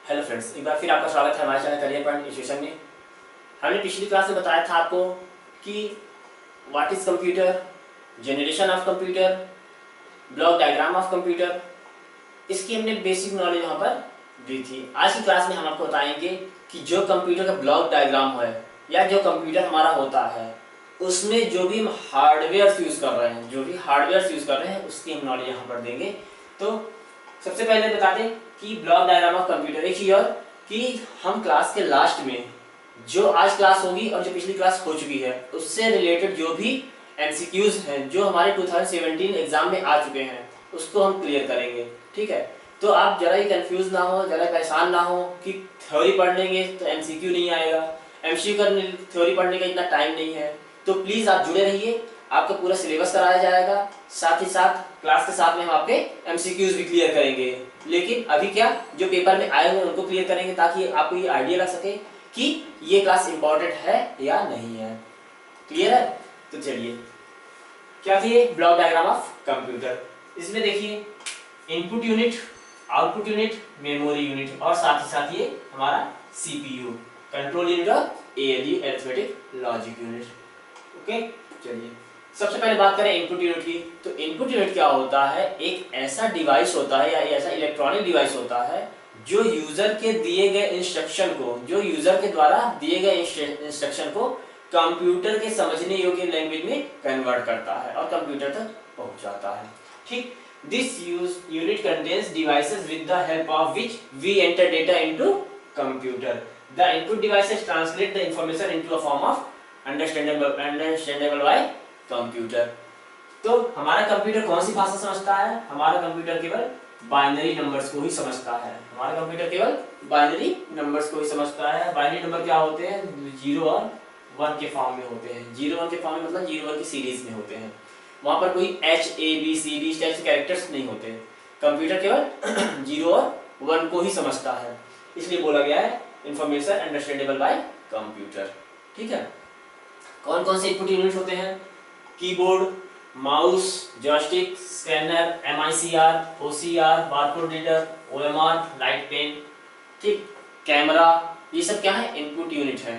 Hello friends, एक बार फिर आपका स्वागत है हमारे चैनल करियर पॉइंट एजुकेशन में। हमने पिछली क्लास में बताया था आपको कि what is computer, generation of computer, block diagram of computer, इसकी हमने बेसिक नॉलेज यहाँ पर दी थी। आज की क्लास में हम आपको बताएंगे कि जो कंप्यूटर का ब्लॉक डायग्राम है या जो कंप्यूटर हमारा होता है उसमें जो भी हम हार्डवेयर यूज़ कर रहे हैं, उसकी हम नॉलेज यहाँ पर देंगे। तो सबसे पहले बता दें कि ब्लॉक डायग्राम ऑफ कंप्यूटर एक चीज और कि हम क्लास के लास्ट में जो आज क्लास होगी और जो पिछली क्लास हो चुकी है उससे रिलेटेड जो भी एमसीक्यूज हैं जो हमारे 2017 एग्जाम में आ चुके हैं उसको हम क्लियर करेंगे। ठीक है, तो आप जरा ही कंफ्यूज ना हो, जरा परेशान ना हो कि थ्योरी पढ़ लेंगे तो एमसीक्यू नहीं आएगा, एमसीक्यू का थ्योरी पढ़ने का इतना टाइम नहीं है। तो प्लीज आप जुड़े रहिए, आपका पूरा सिलेबस कराया जाएगा, साथ ही साथ क्लास के साथ में हम आपके एमसीक्यूज भी क्लियर करेंगे। लेकिन अभी क्या, जो पेपर में आए हुए हैं उनको क्लियर करेंगे ताकि आपको ये आइडिया लग सके कि ये क्लास इंपॉर्टेंट है या नहीं है। क्लियर है? तो चलिए, क्या थी ये ब्लॉक डायग्राम ऑफ कंप्यूटर। इसमें देखिए input unit, output unit, memory unit और साथ ही साथ ये हमारा सीपीयू, कंट्रोल यूनिट और ALU, arithmetic logic unit. Okay, चलिए सबसे पहले बात करें इनपुट यूनिट की। तो इनपुट यूनिट क्या होता है? एक ऐसा डिवाइस होता है या ऐसा इलेक्ट्रॉनिक डिवाइस होता है जो यूजर के दिए गए इंस्ट्रक्शन को, जो यूजर के द्वारा दिए गए इंस्ट्रक्शन को कंप्यूटर के समझने योग्य लैंग्वेज में कन्वर्ट करता है और कंप्यूटर तक पहुंचाता है। ठीक, this unit contains devices with the help of which we enter data into computer. The input devices translate the information into a form of understandable by computer. तो हमारा कंप्यूटर कौन सी भाषा समझता है? हमारा कंप्यूटर केवल बाइनरी नंबर्स को ही समझता है। हमारा कंप्यूटर केवल बाइनरी नंबर्स को ही समझता है। बाइनरी नंबर क्या होते हैं? 0 और 1 के फॉर्म में होते हैं। 0 1 के फॉर्म में मतलब 0 1 की सीरीज में होते हैं। वहां पर कोई H A B C D इस टाइप से कैरेक्टर्स नहीं होते। कंप्यूटर केवल 0 और 1 को ही समझता है, इसलिए बोला गया है इंफॉर्मेशन अंडरस्टैंडेबल बाय कंप्यूटर। ठीक है, कौन कौन से इनपुट यूनिट होते हैं? Keyboard, mouse, joystick, scanner, MICR, OCR, barcode reader, OMR, light pen. ठीक, कैमरा, ये सब क्या है? इनपुट यूनिट है।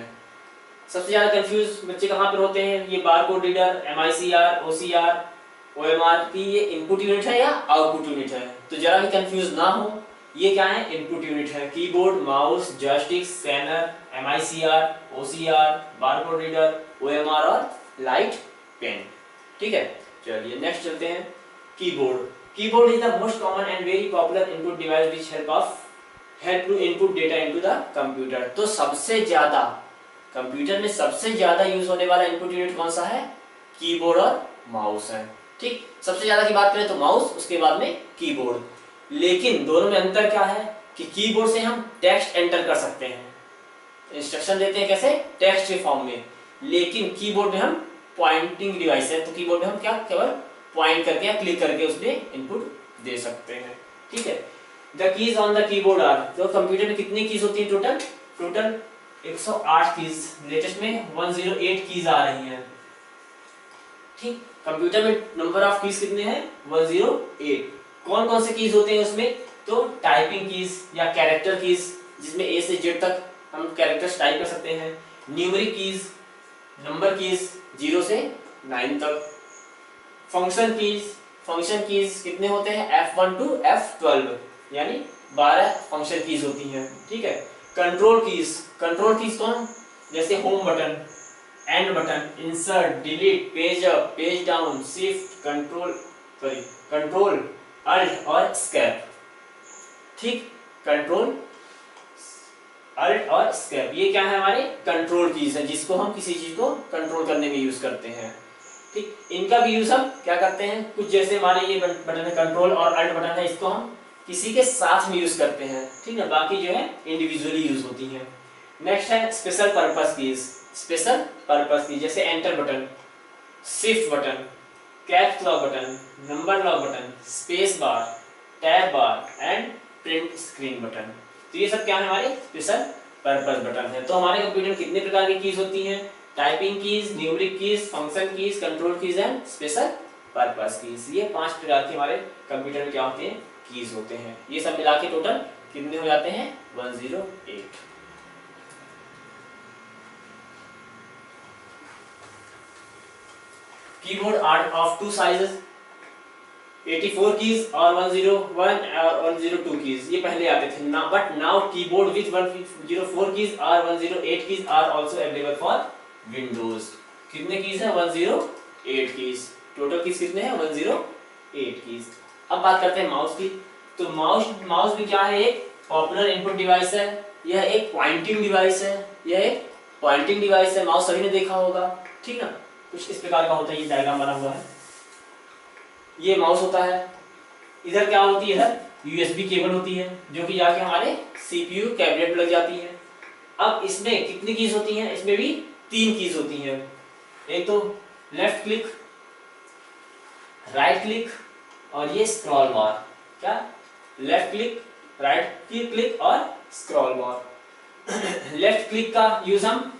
सबसे ज्यादा कंफ्यूज बच्चे कहाँ पर होते हैं? ये barcode reader, MICR, OCR, OMR की ये इनपुट यूनिट है या आउटपुट यूनिट है? तो जरा भी कंफ्यूज ना हो, ये क्या है? इनपुट यूनिट है। Keyboard, mouse, joystick, scanner, MICR, OCR, barcode reader, OMR और लाइट पेन। ठीक है, चलिए नेक्स्ट चलते हैं। Keyboard. Keyboard is the most common and very popular input device which help to input data into the computer. तो सबसे ज्यादा computer में सबसे ज्यादा यूज होने वाला इनपुट यूनिट कौन सा है? कीबोर्ड और माउस है। ठीक, सबसे ज्यादा की बात करें तो माउस, उसके बाद में कीबोर्ड। लेकिन दोनों में अंतर क्या है कि कीबोर्ड से हम टेक्स्ट एंटर कर सकते हैं, इंस्ट्रक्शन देते हैं कैसे? टेक्स्ट के फॉर्म में। लेकिन कीबोर्ड में हम पॉइंटिंग डिवाइस है, तो कीबोर्ड में हम क्या केवल पॉइंट करके या क्लिक करके उसमें इनपुट दे सकते हैं। ठीक है, the keys on the keyboard are. तो कंप्यूटर में कितनी कीज होती है टोटल 108 कीज। लेटेस्ट में 108 कीज आ रही हैं। ठीक, कंप्यूटर में नंबर ऑफ कीज कितने हैं? 108। कौन कौन से कीज होते हैं उसमें? तो टाइपिंग कीज या कैरेक्टर कीज, जिसमें A से Z तक हम कैरेक्टर्स टाइप कर सकते हैं। न्यूमेरिक कीज, नंबर कीज 0 से 9 तक। फंक्शन कीज कितने होते हैं? F1 to F12 यानी 12 फंक्शन कीज होती हैं। ठीक है, कंट्रोल कीज कौन? जैसे home button, end button, insert, delete, page up, page down, shift, control, alt और एस्केप। ठीक, कंट्रोल, अल्ट और एस्केप ये क्या है? हमारे कंट्रोल कीज है, जिसको हम किसी चीज को कंट्रोल करने में यूज करते हैं। ठीक, इनका भी यूज हम क्या करते हैं? कुछ जैसे हमारे ये बटन है कंट्रोल और अल्ट बटन है, इसको हम किसी के साथ में यूज करते हैं। ठीक है, बाकी जो है इंडिविजुअली यूज होती हैं। नेक्स्ट है स्पेशल पर्पस कीज, जैसे enter button, shift button, caps lock button, number lock button, space bar, tab bar and print screen button. तो ये सब क्या है? हमारे स्पेशल पर्पस बटन है। तो हमारे कंप्यूटर में कितने प्रकार की कीज होती हैं? Typing keys, numeric keys, function keys, control keys and special purpose keys. ये 5 प्रकार के हमारे कंप्यूटर में क्या होते हैं? कीज होते हैं। ये सब मिला के टोटल कितने हो जाते हैं 108। Keyboard are of two sizes, 84 keys और 101 और 102 कीज, ये पहले आते थे ना, but now keyboard with 104 keys और 108 keys are also available for Windows. कितने कीज है 108 कीज, टोटल कीज कितने हैं 108 कीज। अब बात करते हैं माउस की। तो माउस भी क्या है, एक पॉपुलर इनपुट डिवाइस है, यह एक पॉइंटिंग डिवाइस है, यह एक पॉइंटिंग डिवाइस है। माउस सभी ने देखा होगा, ठीक ना, कुछ इस प्रकार का होता है, ये डायग्राम बना हुआ है, ये माउस होता है। इधर क्या होती है, यूएसबी केबल होती है जो कि जाके हमारे सीपीयू कैबिनेट में लग जाती है। अब इसमें कितनी कीज होती हैं, इसमें भी 3 कीज होती हैं, एक तो लेफ्ट क्लिक, राइट क्लिक और ये स्क्रॉल बार। क्या, लेफ्ट क्लिक, राइट क्लिक और स्क्रॉल बार। लेफ्ट क्लिक का यूज हम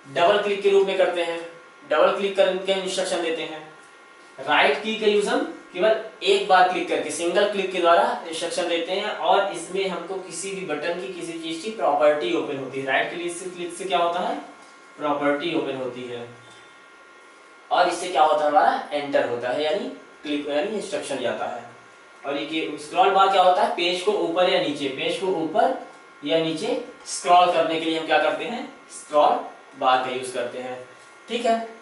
डबल क्लिक के रूप में करते हैं, डबल क्लिक करके इंस्ट्रक्शन देते हैं। राइट की का यूज हम केवल एक बार क्लिक करके, सिंगल क्लिक के द्वारा इंस्ट्रक्शन देते हैं, और इसमें हमको किसी भी बटन की, किसी चीज की प्रॉपर्टी ओपन होती है। राइट क्लिक से क्या होता है, प्रॉपर्टी ओपन होती है, और इससे क्या होता है, हमारा एंटर होता है, यानी क्लिक, यानी इंस्ट्रक्शन जाता है। और ये स्क्रॉल बार क्या होता है, पेज को ऊपर या नीचे, पेज को ऊपर या नीचे स्क्रॉल करने के लिए हम क्या करते हैं, स्क्रॉल बार का यूज करते हैं। ठीक है,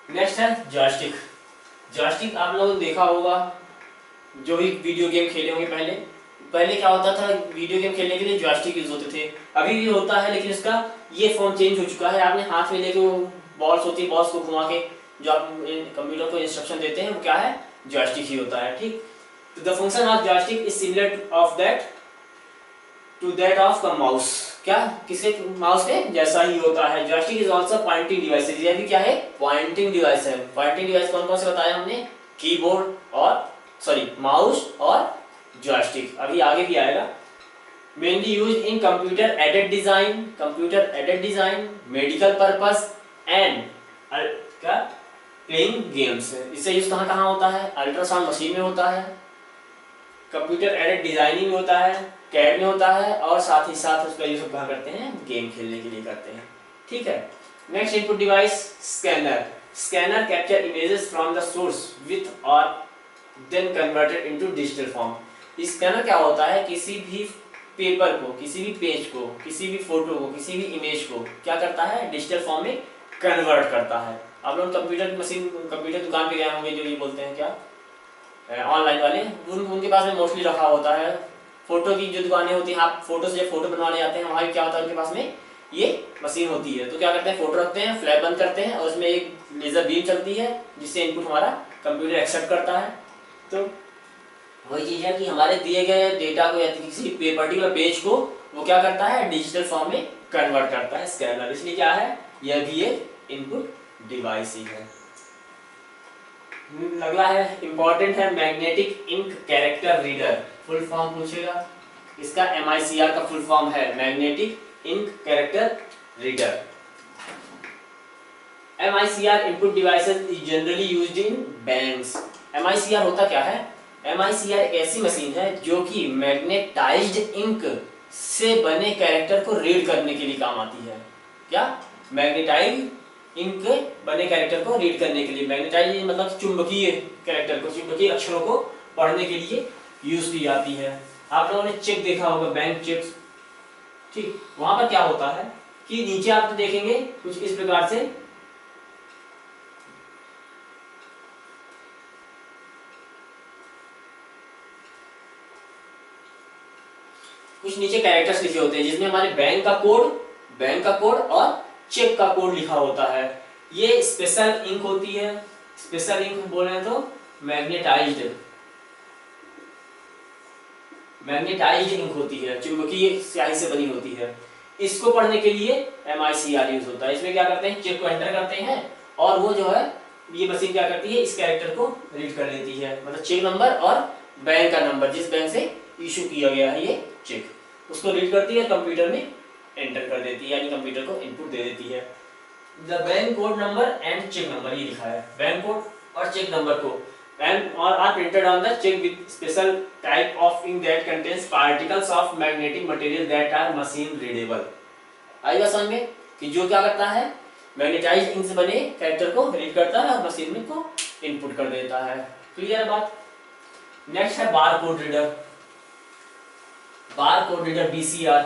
नेक्स्ट है जॉयस्टिक। जॉयस्टिक आप लोगों ने देखा होगा, जो भी वीडियो गेम खेले होंगे पहले क्या होता था, वीडियो गेम खेलने के लिए जॉयस्टिक यूज होते थे, अभी भी होता है, लेकिन इसका ये फॉर्म चेंज हो चुका है। आपने हाथ में लेके वो बॉल्स होती है, बॉल्स को घुमा के जो आप कंप्यूटर को इंस्ट्रक्शन देते हैं वो क्या है, जॉयस्टिक ही होता है। ठीक, तो the function of joystick is similar of that to that of the mouse. क्या, किसी माउस के जैसा ही होता है। Joystick is also pointing device, यह भी क्या है, पॉइंटिंग डिवाइस है। पॉइंटिंग डिवाइस कौन कौन से बताया हमने, कीबोर्ड और माउस और जॉयस्टिक, अभी आगे भी आएगा। Mainly use in computer aided design, medical purpose and क्या, प्लेइंग गेम्स। इससे यूज कहाँ कहाँ होता है, अल्ट्रासाउंड मशीन में होता है, कंप्यूटर एडेड डिजाइनिंग में होता है, कैड में होता है, और साथ ही साथ उसका यूज कहाँ करते हैं, गेम खेलने के लिए करते हैं। ठीक है, next input device scanner. Scanner capture images from the source with और then converted into digital form. Scanner क्या होता है, किसी भी पेपर को, किसी भी पेज को, किसी भी फोटो को, किसी भी इमेज को क्या करता है, डिजिटल फॉर्म में कन्वर्ट करता है। आप लोग कंप्यूटर मशीन, कंप्यूटर दुकान पे गए होंगे, जो ये बोलते हैं क्या, ऑनलाइन वाले, उनके पास में मोस्टली रखा होता है। फोटो की जो दुकानें होती हैं, आप फोटो से जब फोटो बनवाने जाते हैं, वहाँ क्या होता है, उनके पास में ये मशीन होती है। तो क्या करते हैं, फोटो रखते हैं, फ्लैश बंद करते हैं, और उसमें एक लेजर बीम चलती है, जिससे इनपुट हमारा कंप्यूटर एक्सेप्ट करता है। तो वही चीज़ है कि हमारे दिए गए डेटा को या किसी पर्टिकुलर पेज को वो क्या करता है, डिजिटल फॉर्म में कन्वर्ट करता है स्कैनर। इसलिए क्या है, यह भी एक इनपुट डिवाइस ही है। अगला है, इंपॉर्टेंट है, magnetic ink character reader. Full form पूछेगा, इसका MICR का फुल फॉर्म है magnetic ink character reader. MICR input devices is generally used in banks. MICR होता क्या है, MICR एक ऐसी मशीन है जो कि मैग्नेटाइज्ड इंक से बने कैरेक्टर को रीड करने के लिए काम आती है। क्या, मैग्नेटाइज्ड इंक बने कैरेक्टर को रीड करने के लिए, मैग्नेटाइज मतलब चुंबकीय कैरेक्टर को, चुंबकीय अक्षरों को पढ़ने के लिए यूज की जाती है। आप लोगों ने चेक देखा होगा, बैंक चेक, ठीक, वहां पर क्या होता है कि नीचे आप तो देखेंगे कुछ इस प्रकार से, कुछ नीचे कैरेक्टर्स लिखे होते हैं जिसमें हमारे बैंक का कोड और चेक का कोड लिखा होता है। ये स्पेशल इंक होती है, स्पेशल इंक बोल रहे हैं तो मैग्नेटाइज्ड इंक होती है, चुंबकीय स्याही से बनी होती है। इसको पढ़ने के लिए MICR यूज होता है। इसमें क्या करते हैं, चेक को एंटर करते हैं, और वो जो है ये मशीन क्या करती है, इस कैरेक्टर को रीड कर लेती है, मतलब चेक नंबर और बैंक का नंबर, जिस बैंक से इशू किया गया है ये चेक, उसको रीड करती है, कंप्यूटर में एंटर कर देती है, यानी कंप्यूटर को इनपुट दे देती है। The bank code number and cheque number, ये लिखा है बैंक कोड और चेक नंबर को, एंड और are printed on the cheque with special type of ink that contains particles of magnetic material that are machine readable. आएगा समझ में कि जो क्या करता है, मैग्नेटाइज्ड इंक से बने कैरेक्टर को रीड करता है और मशीन में को इनपुट कर देता है। क्लियर है बात। नेक्स्ट है bar code reader. Bar code reader BCR।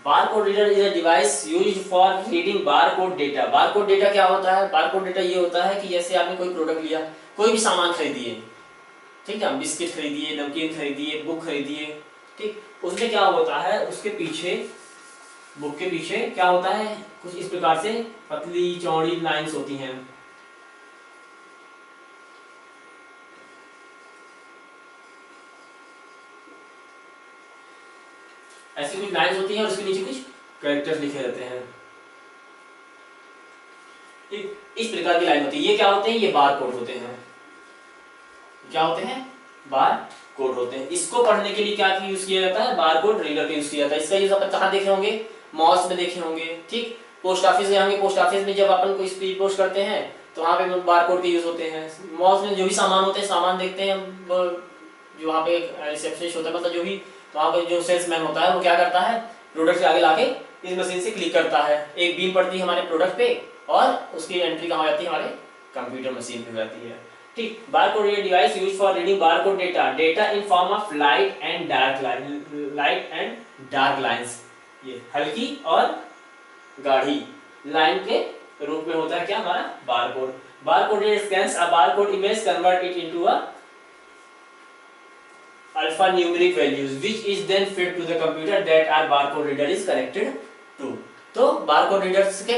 Bar code reader is a device used for reading bar code data. Bar code data क्या होता है? बार कोड डेटा ये होता है कि जैसे आपने कोई प्रोडक्ट लिया, कोई भी सामान खरीदिए, ठीक है, बिस्किट खरीदिए, नमकीन खरीदिए, बुक खरीदिए, ठीक, उसमें क्या होता है, उसके पीछे, बुक के पीछे क्या होता है, कुछ इस प्रकार से पतली चौड़ी लाइंस होती हैं। ऐसी कुछ लाइंस होती हैं और उसके नीचे कुछ कैरेक्टर्स लिखे रहते हैं, ठीक, इस प्रकार की लाइन होती है। ये क्या होते हैं? ये बार कोड होते हैं। क्या होते हैं? बार कोड होते हैं। इसको पढ़ने के लिए क्या यूज किया जाता है? बार कोड रीडर का यूज किया जाता है। इसका यूज अपन कहाँ देखे होंगे? मॉल्स में देखे होंगे, ठीक, पोस्ट ऑफिस गए होंगे, पोस्ट ऑफिस में जब अपन कोई स्पीड पोस्ट करते हैं तो वहाँ पे बार कोड के यूज होते हैं। मॉल्स में जो भी सामान होते हैं, सामान देखते हैं, जो वहाँ पे रिसेप्शनिस्ट होता है, मतलब जो भी वहाँ पे जो सेल्समैन होता है वो क्या करता है, प्रोडक्ट के आगे लाके इस मशीन से क्लिक करता है, एक बीम पड़ती है हमारे प्रोडक्ट पे और उसकी एंट्री कहाँ हो जाती है? हमारे कंप्यूटर मशीन पे हो जाती है, ठीक। Barcode reader device used for reading barcode data, data in form of light and dark line, light and dark lines, ये हल्की और गाढ़ी लाइन के रूप में होता है क्या? हमारा barcode. Barcode reader scans a barcode image, convert it into a alphanumeric values which is then fed to the computer that our barcode reader is connected to। तो बारकोड रीडर के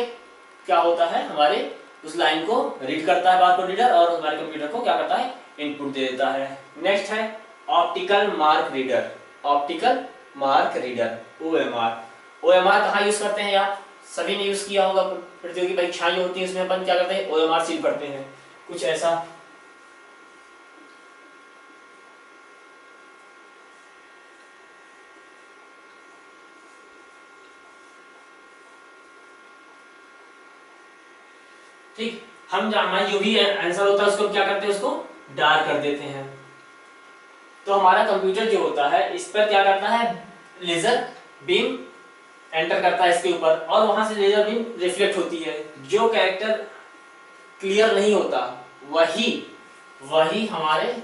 क्या होता है? हमारे उस लाइन को रीड करता है बारकोड रीडर और हमारे कंप्यूटर को क्या करता है? इनपुट दे देता है। नेक्स्ट है optical mark reader. Optical mark reader OMR। OMR कहाँ यूज करते हैं यार? सभी ने यूज किया होगा, प्रतियोगी परीक्षाएं होती है उसमें अपन क्या करते हैं? OMR सील करते हैं, कुछ ऐसा। ठीक, हम हमारा जो भी आंसर होता है उसको क्या करते हैं? उसको डार्क कर देते हैं। तो हमारा कंप्यूटर जो होता है इस पर क्या करता है? लेजर बीम एंटर करता है इसके ऊपर और वहां से लेजर बीम रिफ्लेक्ट होती है। जो कैरेक्टर क्लियर नहीं होता वही हमारे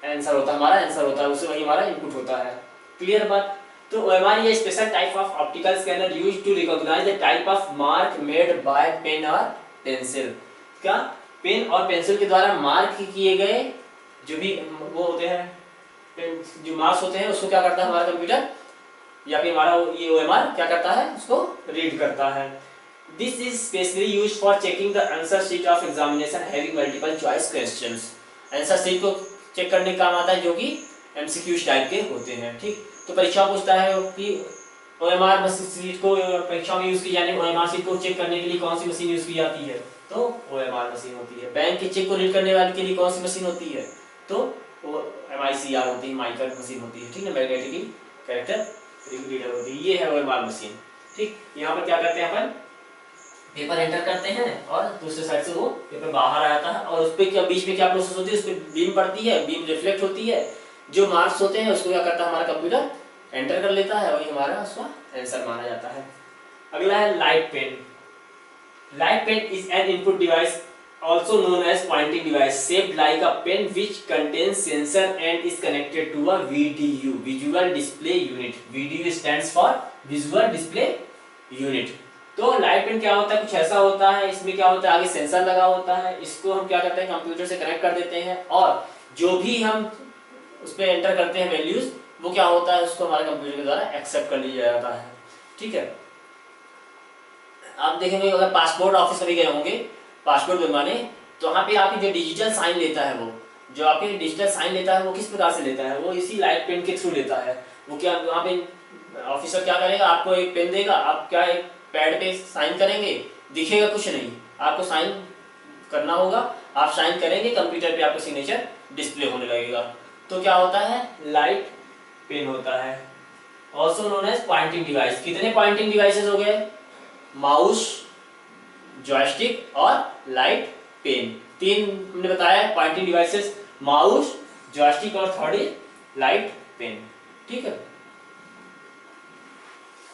आंसर होता है, हमारा आंसर होता है, उससे वही हमारा इनपुट होता है। क्लियर बात। तो OMR ये special type of optical scanner used to recognise the type of mark made by pen और पेंसिल। क्या? पेन और पेंसिल के द्वारा मार्क किए गए जो भी वो होते हैं, जो मार्क्स होते हैं, उसको क्या करता है हमारा कंप्यूटर या फिर हमारा ये OMR क्या करता है? उसको रीड करता है। This is specially used for checking the answer sheet of examination having multiple choice questions. Answer sheet को चेक करने का काम आता है जो कि MCQ टाइप के होते हैं, ठीक। तो परीक्षा पूछता है कि OMR शीट को परीक्षा में यूज की जाने OMR शीट को चेक करने के लिए कौन सी मशीन यूज की जाती है? तो OMR मशीन होती है। बैंक के चेक को रीड करने वाले के लिए कौन सी मशीन होती है? तो वो MICR होती है, माइक्रो मशीन होती है, ठीक है, मैग्नेटिक कैरेक्टर रीडर होती है। ये है OMR मशीन, ठीक। यहाँ पर क्या करते हैं अपन? पेपर एंटर करते हैं और दूसरे साइड से वो पेपर बाहर आता है और उस पे क्या बीच में क्या प्रोसेस होती है? उस पे बीम पड़ती है, बीम रिफ्लेक्ट होती है, जो मार्क्स होते हैं उसको क्या करता है हमारा कंप्यूटर? एंटर कर लेता है, वही हमारा उसका आंसर माना जाता है। अगला है light pen. Light pen is an input device also known as pointing device shaped like a pen which contains sensor and is connected to a VDU, visual display unit। VDU stands for visual display unit। तो light pen क्या होता है? कुछ ऐसा होता है, इसमें क्या होता है? आगे सेंसर लगा होता है, इसको हम क्या करते हैं? कंप्यूटर से कनेक्ट कर देते हैं और जो भी हम उस पर एंटर करते हैं वैल्यूज, वो क्या होता है? उसको हमारे कंप्यूटर के द्वारा एक्सेप्ट कर लिया जाता है, ठीक है। आप देखेंगे अगर पासपोर्ट ऑफिस में गए होंगे पासपोर्ट बनवाने, तो वहाँ पे आपकी जो डिजिटल साइन लेता है, वो जो आपके डिजिटल साइन लेता है वो किस प्रकार से लेता है? वो इसी लाइट पेन के थ्रू लेता है। वो क्या वहाँ पे ऑफिसर क्या करेगा? आपको एक पेन देगा, आप क्या एक पैड पे साइन करेंगे, दिखेगा कुछ नहीं, आपको साइन करना होगा, आप साइन करेंगे, कंप्यूटर पे आपका सिग्नेचर डिस्प्ले होने लगेगा। तो क्या होता है? लाइट पेन होता है। Also known as pointing device. कितने पॉइंटिंग डिवाइसेस हो गए? माउस, जॉयस्टिक और लाइट पेन। तीन हमने बताया पॉइंटिंग डिवाइसेस, माउस, जॉयस्टिक और थर्ड इज लाइट पेन। ठीक है,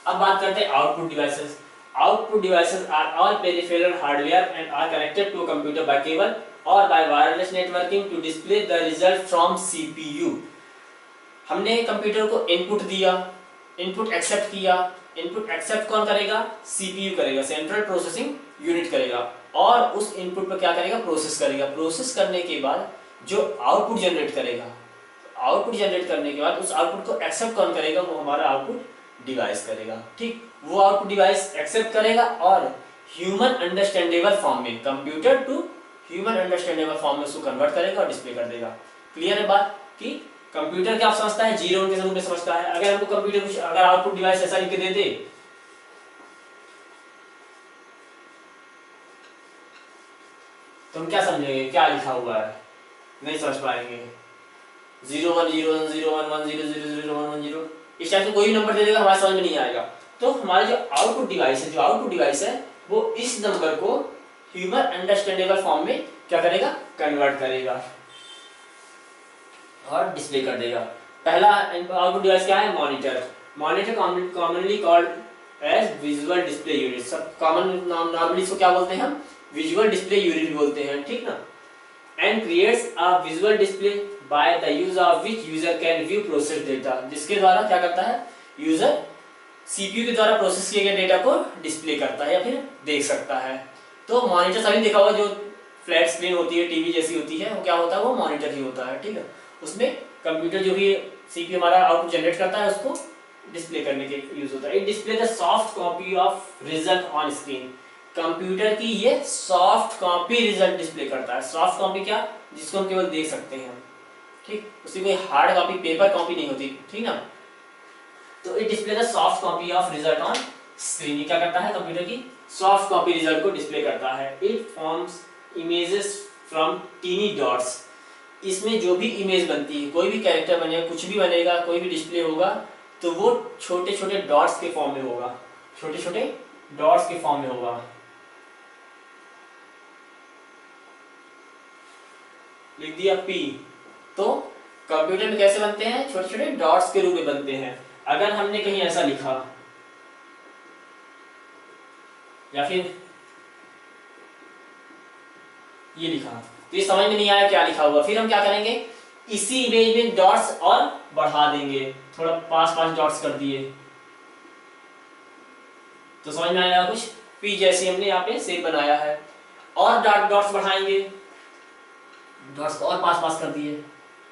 अब बात करते हैं output devices. Output devices are all peripheral hardware and are connected to a computer by cable और by wireless networking to display the result from CPU. हमने computer को इनपुट दिया, इनपुट एक्सेप्ट किया, इनपुट एक्सेप्ट कौन करेगा? CPU करेगा, central processing unit करेगा, और उस इनपुट पर क्या करेगा? प्रोसेस करेगा। प्रोसेस करने के बाद जो आउटपुट जनरेट करेगा, आउटपुट जनरेट करने के बाद उस आउटपुट को एक्सेप्ट कौन करेगा? वो हमारा आउटपुट डिवाइस करेगा। ठीक, वो आउटपुट डिवाइस एक्सेप्ट करेगा और ह्यूमन अंडरस्टैंडेबल फॉर्म में, computer to human understandable form में उसको कन्वर्ट करेगा और डिस्प्ले कर देगा। क्लियर है बात कि कंप्यूटर क्या समझता है? 0 के रूप में समझता है। अगर हमको कंप्यूटर कुछ अगर आउटपुट डिवाइस ऐसा लिख के दे दे तो हम क्या समझेंगे क्या लिखा हुआ है? नहीं समझ पाएंगे। 0 1 0 1 0 1 1 0 0 0 1 1 0 इस टाइप से कोई भी नंबर दे देगा, हमारे समझ में नहीं आएगा। तो हमारा जो आउटपुट डिवाइस है वो इस नंबर को ह्यूमन अंडरस्टैंडेबल फॉर्म में क्या करेगा? कन्वर्ट करेगा और डिस्प्ले कर देगा। पहला आउटपुट डिवाइस क्या है? Monitor. Monitor commonly called as visual display unit. सब कॉमन नॉर्मली इसको क्या बोलते हैं हम? विजुअल डिस्प्ले यूनिट बोलते हैं, ठीक ना। And creates a visual display by the use of which user can view process data. जिसके द्वारा क्या करता है? यूजर सीपीयू के द्वारा प्रोसेस किए गए डेटा को डिस्प्ले करता है या फिर देख सकता है। तो मॉनिटर सभी देखा होगा, जो फ्लैट स्क्रीन होती है, टीवी जैसी होती है, वो क्या होता है? वो मॉनिटर ही होता है, ठीक है। उसमें कंप्यूटर जो भी सीपीयू हमारा आउटपुट जनरेट करता है उसको डिस्प्ले करने के यूज होता है। It display the soft copy of result on screen. Computer की ये सॉफ्ट कॉपी रिजल्ट डिस्प्ले करता है। सॉफ्ट कॉपी क्या? जिसको हम केवल देख सकते हैं, ठीक। उसकी कोई हार्ड कॉपी, पेपर कॉपी नहीं होती, ठीक ना। तो it display the soft copy of result on screen. ये क्या करता है? कंप्यूटर की सॉफ्ट कॉपी रिजल्ट को डिस्प्ले करता है। It forms images from tiny dots. इसमें जो भी इमेज बनती है, कोई भी कैरेक्टर बनेगा, कुछ भी बनेगा, कोई भी डिस्प्ले होगा, तो वो छोटे छोटे डॉट्स के फॉर्म में होगा, छोटे छोटे डॉट्स के फॉर्म में होगा। लिख दिया P। तो कंप्यूटर में कैसे बनते हैं? छोटे छोटे डॉट्स के रूप में बनते हैं। अगर हमने कहीं ऐसा लिखा या फिर ये लिखा तो ये समझ में नहीं आया क्या लिखा हुआ, फिर हम क्या करेंगे? इसी इमेज में डॉट्स और बढ़ा देंगे, थोड़ा 5 डॉट्स कर दिए तो समझ में आएगा कुछ। P जैसे हमने यहाँ पे शेप बनाया है, और डॉट्स बढ़ाएंगे, डॉट्स को और 5 कर दिए,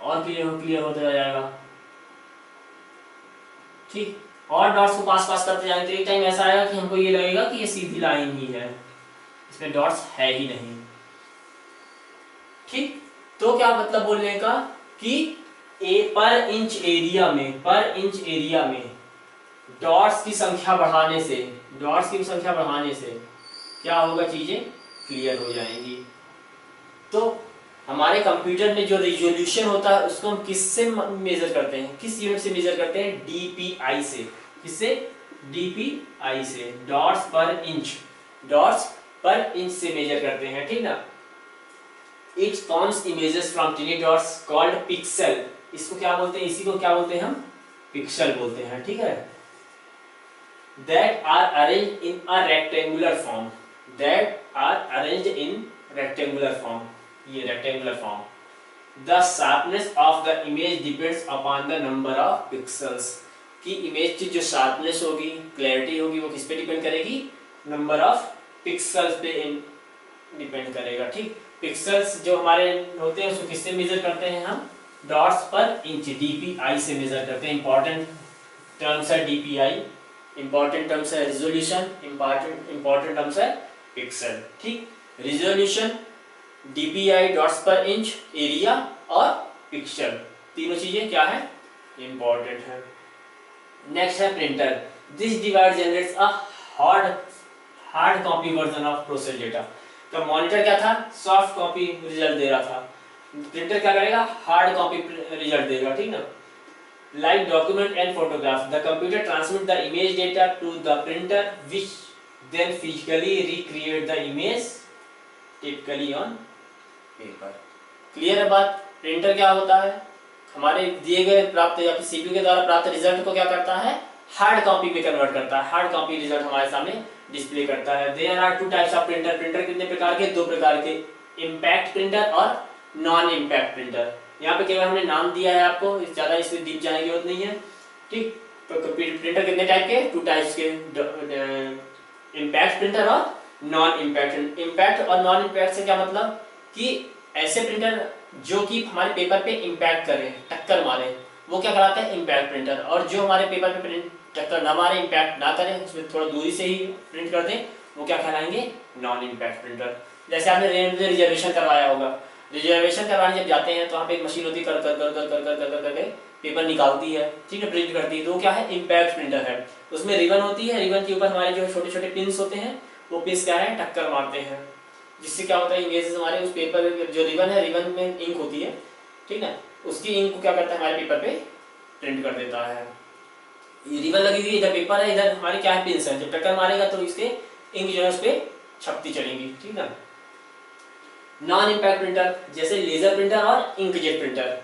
और क्लियर होता जाएगा, ठीक। और डॉट्स को 5 करते जाएंगे तो एक टाइम ऐसा आएगा कि हमको ये लगेगा कि ये सीधी लाइन ही है, इसमें डॉट्स है ही नहीं, ठीक। तो क्या मतलब बोलने का कि पर इंच एरिया में डॉट्स की संख्या बढ़ाने से, क्या होगा? चीजें क्लियर हो जाएंगी। तो हमारे कंप्यूटर में जो रिजोल्यूशन होता है उसको हम किससे मेजर करते हैं? किस यूनिट से मेजर करते हैं? DPI से। किससे? DPI से, डॉट्स पर इंच से मेजर करते हैं, ठीक ना। It forms images from tiny dots called pixel। इसको क्या बोलते हैं? इसी को क्या बोलते हैं हम? पिक्सल बोलते हैं, ठीक है। That are arranged in a rectangular form। ये rectangular form। The sharpness of the image depends upon the number of pixels। कि इमेज की जो शार्पनेस होगी, क्लैरिटी होगी, वो किस पे डिपेंड करेगी? नंबर ऑफ पिक्सल्स पे डिपेंड करेगा, ठीक। पिक्सल्स जो हमारे होते हैं उसको किससे मेजर करते हैं हम? डॉट्स पर इंच, DPI से मेजर करते हैं। इंपॉर्टेंट टर्म्स है DPI, इंपॉर्टेंट टर्म्स है रिजोल्यूशन, इंपॉर्टेंट टर्म्स है पिक्सल, ठीक। रिजोल्यूशन, DPI, डॉट्स पर इंच, एरिया और पिक्सल, तीनों चीजें क्या है? इंपॉर्टेंट है। नेक्स्ट है printer. This device generates a hard copy version of process data. तो मॉनिटर क्या था? सॉफ्ट कॉपी रिजल्ट दे रहा था। प्रिंटर क्या करेगा? हार्ड कॉपी रिजल्ट देगा, ठीक ना। Like document and photograph, the computer transmit the image data to the printer which then physically recreate the image typically on paper। Clear है बात? प्रिंटर क्या होता है, हमारे दिए गए प्राप्त या सीपीयू के द्वारा प्राप्त रिजल्ट को क्या करता है, हार्ड कॉपी में कन्वर्ट करता है, हार्ड कॉपी रिजल्ट हमारे सामने डिस्प्ले करता है। There are two types of printer, printer कितने प्रकार के, दो प्रकार के, इम्पैक्ट प्रिंटर और नॉन इम्पैक्ट प्रिंटर। यहाँ पे केवल हमने नाम दिया है आपको, ज्यादा इसमें डीप जाने की जरूरत नहीं है, ठीक। तो प्रिंटर कितने टाइप के, टू टाइप्स के, इम्पैक्ट प्रिंटर और नॉन इम्पैक्ट। इम्पैक्ट और नॉन इम्पैक्ट से क्या मतलब कि ऐसे प्रिंटर जो कि हमारे पेपर पे इम्पैक्ट करें, टक्कर मारे, वो क्या कहलाता है, इम्पैक्ट प्रिंटर। और जो हमारे पेपर पे प्रिंट टक्कर ना मारे, इम्पैक्ट ना करें, उसमें थोड़ा दूरी से ही प्रिंट कर दें, वो क्या कहलाएंगे, नॉन इम्पैक्ट प्रिंटर। जैसे आपने रेलवे रिजर्वेशन करवाया होगा, रिजर्वेशन करवाने जब जाते हैं तो वहाँ पे एक मशीन होती है, कर कर कर कर कर कर कर करके पेपर निकालती है, ठीक है, प्रिंट करती है, तो वो क्या है, इम्पैक्ट प्रिंटर है। उसमें रिबन होती है, रिबन के ऊपर हमारे जो छोटे छोटे पिंस होते हैं, वो पिंस क्या है, टक्कर मारते हैं, जिससे क्या होता है, इमेजेस हमारे उस पेपर जो रिबन है, रिबन में इंक होती है, ठीक है, उसकी इंक को क्या करता है, हमारे पेपर पे प्रिंट कर देता है। ये रिबन लगी हुई है, इधर पेपर है, इधर हमारे क्या है, पिंस है, जब टक्कर मारेगा तो इसके इंक जो है उस पर छपती चलेगी, ठीक है। नॉन इम्पैक्ट प्रिंटर जैसे लेजर प्रिंटर और इंकजेट प्रिंटर,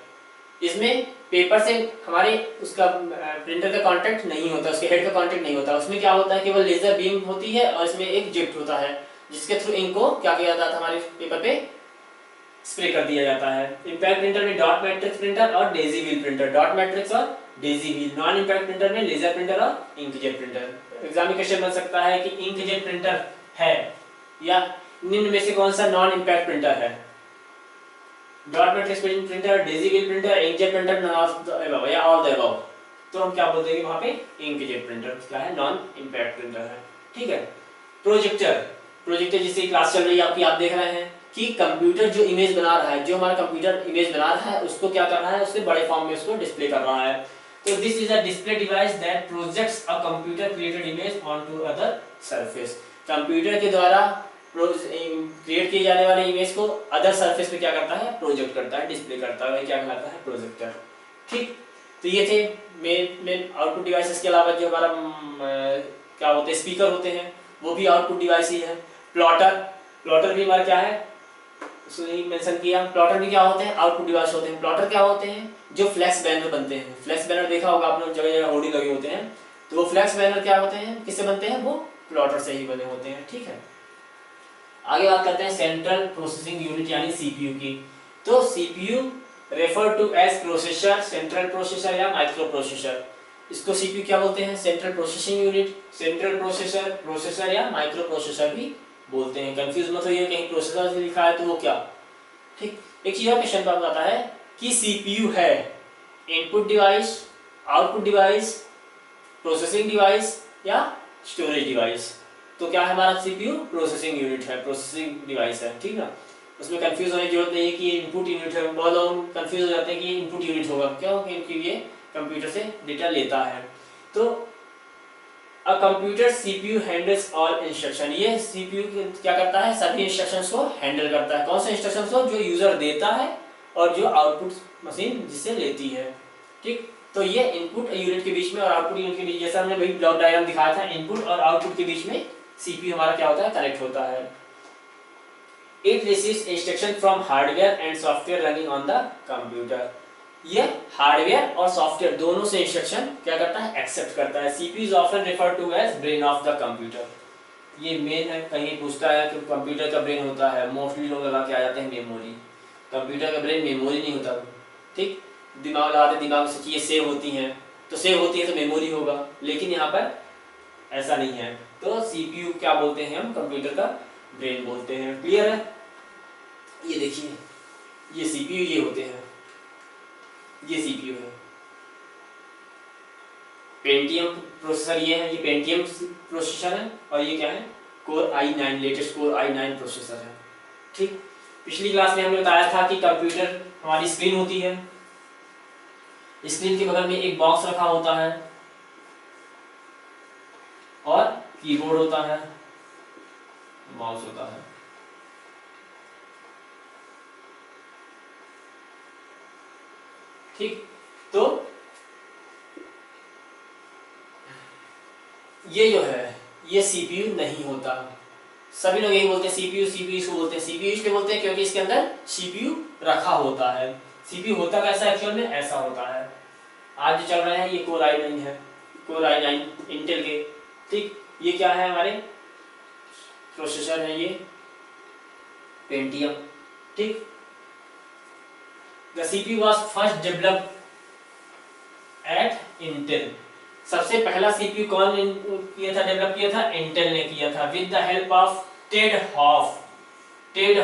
इसमें पेपर से हमारे उसका प्रिंटर का कांटेक्ट नहीं होता, उसके हेड का कांटेक्ट नहीं होता, उसमें क्या होता है, केवल लेजर बीम होती है और इसमें एक जेट होता है, जिसके थ्रू इंक को क्या किया जाता है, हमारे पेपर पे स्प्रे कर दिया जाता है। इम्पैक्ट प्रिंटर में डॉट मैट्रिक्स प्रिंटर और daisy wheel printer, dot matrix और daisy wheel. Non impact printer में लेजर प्रिंटर और इंकजेट प्रिंटर। एग्जाम में क्वेश्चन बन सकता है कि इंकजेट प्रिंटर है या निम्न में से कौन सा नॉन इम्पैक्ट प्रिंटर है, dot matrix printer, Daisy wheel printer, inkjet printer, none of the above या ऑल द अबव। तो हम क्या बोल देंगे वहां पे, इंकजेट प्रिंटर क्या है, नॉन इम्पैक्ट प्रिंटर है, ठीक है। प्रोजेक्टर, प्रोजेक्टर जिससे क्लास चल रही है आपकी, आप देख रहे हैं कि कंप्यूटर जो इमेज बना रहा है, जो हमारा कंप्यूटर इमेज बना रहा है, उसको क्या कर रहा है, उसके बड़े फॉर्म में उसको डिस्प्ले कर रहा है। तो this is a display device that projects a computer created image onto other surface. Computer के द्वारा क्रिएट किए जाने वाले इमेज को अदर सरफेस पे क्या करता है, प्रोजेक्ट करता है, डिस्प्ले करता है, क्या कहलाता है, प्रोजेक्टर, ठीक। तो ये थे मेन आउटपुट डिवाइसेस के अलावा जो हमारा क्या होते हैं, स्पीकर होते हैं, वो भी आउटपुट डिवाइस ही है। प्लॉटर, प्लॉटर भी हमारा क्या है, उसने मेंशन किया, प्लॉटर भी क्या होते हैं, आउटपुट डिवाइस होते हैं। प्लॉटर क्या होते हैं, जो फ्लैक्स बैनर बनते हैं, फ्लैक्स बैनर देखा होगा आपने, जगह जगह होर्डिंग लगे होते हैं, तो वो फ्लैक्स बैनर क्या होते हैं, किससे बनते हैं, वो प्लॉटर से ही बने होते हैं, ठीक है। आगे बात करते हैं सेंट्रल प्रोसेसिंग यूनिट यानी सीपीयू की। तो CPU refer to as processor, central processor या माइक्रो प्रोसेसर। इसको सीपीयू क्या बोलते हैं, central processing unit, central processor, processor या माइक्रो प्रोसेसर भी बोलते हैं। कंफ्यूज मत होइए, कहीं प्रोसेसर से लिखा है तो वो क्या, ठीक। एक चीज और क्वेश्चन पर आता है कि सीपीयू है input device, output device, processing device या स्टोरेज डिवाइस। तो क्या है हमारा सीपीयू, प्रोसेसिंग यूनिट है, प्रोसेसिंग डिवाइस है, ठीक है। उसमें कंफ्यूज होने की जरूरत नहीं है कि ये इनपुट यूनिट है, बहुत लोग कंफ्यूज हो जाते हैं कि इनपुट यूनिट होगा, क्यों, क्योंकि ये कंप्यूटर से डेटा लेता है। तो a computer CPU handles all instruction, ये सीपीयू क्या करता है, सभी इंस्ट्रक्शंस को हैंडल करता है। कौन से इंस्ट्रक्शंस को, जो यूजर देता है और जो आउटपुट मशीन जिससे लेती है, ठीक। तो ये इनपुट यूनिट के बीच में और आउटपुट यूनिट के बीच, जैसा हमने वही ब्लॉक डायग्राम दिखाया था, इनपुट और आउटपुट के बीच में सीपीयू हमारा क्या होता है, कनेक्ट होता है। It receives instruction from hardware and software running on the computer. ये हार्डवेयर और सॉफ्टवेयर दोनों से इंस्ट्रक्शन क्या करता है, एक्सेप्ट करता है। CPU is often referred to as brain of the computer. ये मेन है, कहीं पूछता है कि कंप्यूटर का ब्रेन होता है, मोस्टली लोग लगा के आ जाते हैं मेमोरी। कंप्यूटर का ब्रेन मेमोरी नहीं होता, ठीक। दिमाग लगाते, दिमाग से चीजें सेव होती हैं, तो सेव होती है तो मेमोरी होगा, लेकिन यहाँ पर ऐसा नहीं है। तो सीपीयू क्या बोलते हैं हम, कंप्यूटर का ब्रेन बोलते हैं। क्लियर है? ये देखिए, ये सीपीयू ये होते हैं, ये सीपीयू है। पेंटियम प्रोसेसर ये है, ये पेंटियम प्रोसेसर है, और ये क्या है, core i9, latest core i9 processor है, ठीक। पिछली क्लास में हमने बताया था कि कंप्यूटर हमारी स्क्रीन होती है, स्क्रीन के बगल में एक बॉक्स रखा होता है और कीबोर्ड होता है, माउस होता है, ठीक। तो ये जो है, ये सीपीयू नहीं होता। सभी लोग यही बोलते हैं सीपीयू, सीपीयू इसको बोलते हैं सीपीयू, इसलिए बोलते हैं क्योंकि इसके अंदर सीपीयू रखा होता है। सीपीयू होता कैसा एक्चुअल में, ऐसा होता है। आज जो चल रहा है ये कोर i9 है, कोर i9 इंटेल के, ठीक। ये क्या है, हमारे प्रोसेसर है ये पेंटियम, ठीक। The CPU was first developed eight Intel. सबसे पहला सीपीयू कौन किया था, डेवलप किया था, इंटेल ने किया था with the help of Ted Hoff. Ted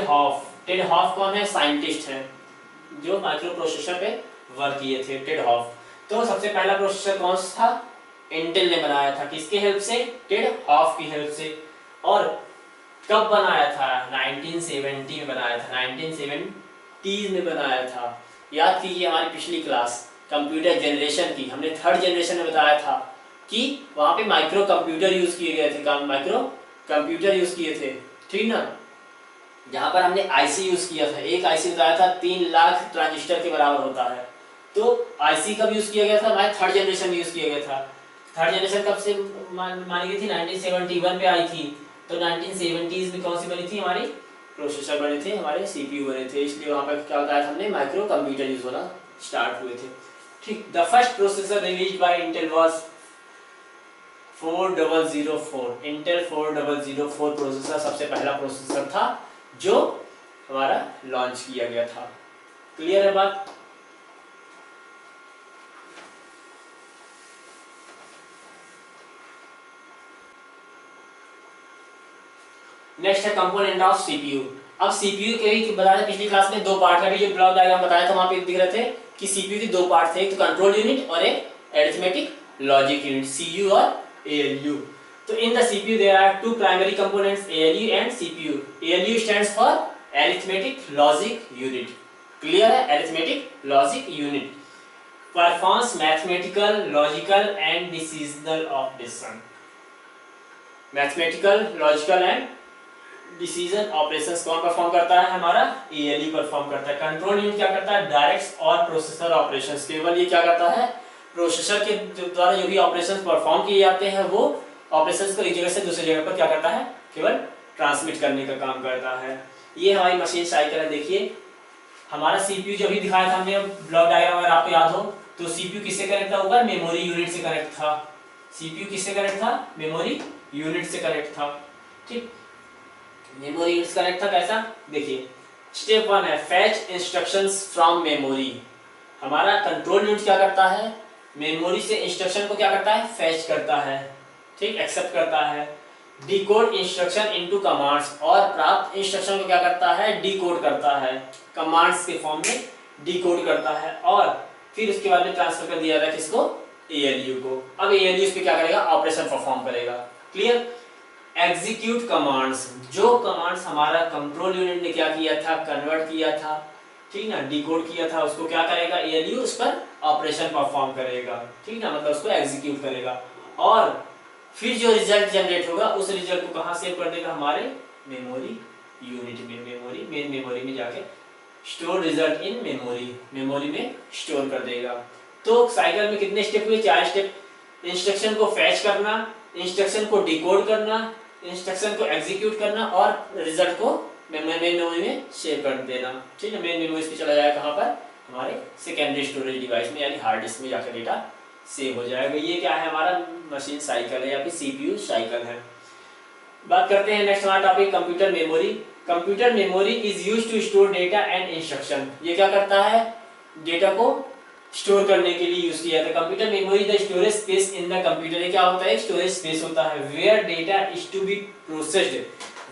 Hoff कौन है, साइंटिस्ट है जो माइक्रो प्रोसेसर पे वर्क किए थे, टेड हॉफ। तो सबसे पहला प्रोसेसर कौन सा था, इंटेल ने बनाया था, किसके हेल्प से, टेड हॉफ की हेल्प से। और कब बनाया था, 1970 में बनाया था, 1970 में बनाया था। याद कीजिए हमारी पिछली क्लास कंप्यूटर जनरेशन की, हमने थर्ड जनरेशन में बताया था कि वहां पे माइक्रो कंप्यूटर यूज किए गए थे, माइक्रो कंप्यूटर यूज किए थे, ठीक ना। जहां पर हमने आईसी यूज किया था, एक आईसी बताया था 3 लाख ट्रांजिस्टर के बराबर होता है। तो आईसी कब यूज किया गया था, हमारे थर्ड जनरेशन में यूज किया गया था। थर्ड जनरेशन कब से मानी गई थी, 1971 पे आई थी। तो 1970s में कौन सी बनी थी, हमारी प्रोसेसर बने थे, हमारे सीपीयू बने थे, इसलिए वहां पर क्या बताया था हमने, माइक्रो कंप्यूटर यूज होना स्टार्ट हुए थे, ठीक। The first processor released by Intel was 4004। Intel 4004 processor सबसे पहला प्रोसेसर था जो हमारा लॉन्च किया गया था। क्लियर है बात। नेक्स्ट है कंपोनेंट ऑफ सीपीयू। अब सीपीयू के बताया पिछली क्लास में दो पार्ट है, जो ब्लॉक डायग्राम बताया था वहां पे दिख रहे थे कि सीपीयू के दो पार्ट थे, एक तो कंट्रोल यूनिट और एक अरिथमेटिक लॉजिक यूनिट, सीयू और एएलयू। तो in the CPU there are two primary components, ALU and CPU. ALU stands for arithmetic logic unit. Clear है, arithmetic logic unit performs mathematical, logical and decisional operation. Mathematical, logical and decision operations कौन perform करता है, हमारा ALU perform करता है। Control unit क्या करता है, डायरेक्ट और प्रोसेसर ऑपरेशंस। केवल ये क्या करता है, प्रोसेसर के द्वारा जो भी ऑपरेशंस परफॉर्म किए जाते हैं वो ऑपरेशंस को एक जगह से दूसरी जगह पर क्या करता है, केवल ट्रांसमिट करने का काम करता है। ये हमारी मशीन साइकिल है। देखिए हमारा सीपीयू जो भी दिखाया था हमने ब्लॉक डायग्राम, अगर आपको याद हो तो सीपीयू किससे कनेक्ट था, ऊपर मेमोरी यूनिट से कनेक्ट था। सीपीयू किससे कनेक्ट था, मेमोरी यूनिट से कनेक्ट था, ठीक। मेमोरी यूनिट से कनेक्ट था कैसा, देखिए स्टेप 1 है फैच इंस्ट्रक्शंस फ्रॉम मेमोरी। हमारा कंट्रोल यूनिट क्या करता है, मेमोरी से इंस्ट्रक्शन को क्या करता है, फैच करता है, ठीक, एक्सेप्ट करता है। डिकोड इंस्ट्रक्शन इनटू कमांड्स, और प्राप्त इंस्ट्रक्शन को क्या करता है, डिकोड करता है, कमांड्स के फॉर्म में डिकोड करता है, और फिर उसके बाद में ट्रांसफर कर दिया जाता है किसको, एएलयू को। अब एएलयू इस पे क्या करेगा, ऑपरेशन परफॉर्म करेगा। क्लियर। एग्जीक्यूट कमांड्स, जो कमांड्स हमारा कंट्रोल यूनिट ने क्या किया था, कन्वर्ट किया था, ठीक ना, डिकोड किया था, उसको क्या करेगा, एएलयू उस पर ऑपरेशन परफॉर्म करेगा, ठीक ना, मतलब उसको एग्जीक्यूट करेगा। और फिर जो रिजल्ट जनरेट होगा उस रिजल्ट को कहां सेव कर देगा, हमारे मेमोरी यूनिट में, मेमोरी मेन मेमोरी में जाके store result in memory, memory में स्टोर कर देगा। तो साइकिल में कितने स्टेप हुए, 4 स्टेप। इंस्ट्रक्शन को फैच करना, इंस्ट्रक्शन को डिकोड करना, इंस्ट्रक्शन को एग्जीक्यूट करना और रिजल्ट को मेन मेमोरी में सेव कर देना, ठीक है। मेन मेमोरी पे चला जाएगा कहाँ पर, हमारे सेकेंडरी स्टोरेज डिवाइस में, यानी हार्ड डिस्क में जाकर डेटा सेव हो जाएगा। ये क्या है, हमारा मशीन साइकिल है या फिर सीपीयू साइकिल है। बात करते हैं नेक्स्ट हमारा topic computer memory. Computer memory is used to store data and instruction. ये क्या करता है, डेटा को स्टोर करने के लिए यूज किया जाता है। Computer memory the storage space in the computer. ये क्या होता है, स्टोरेज स्पेस होता है where data is to be processed,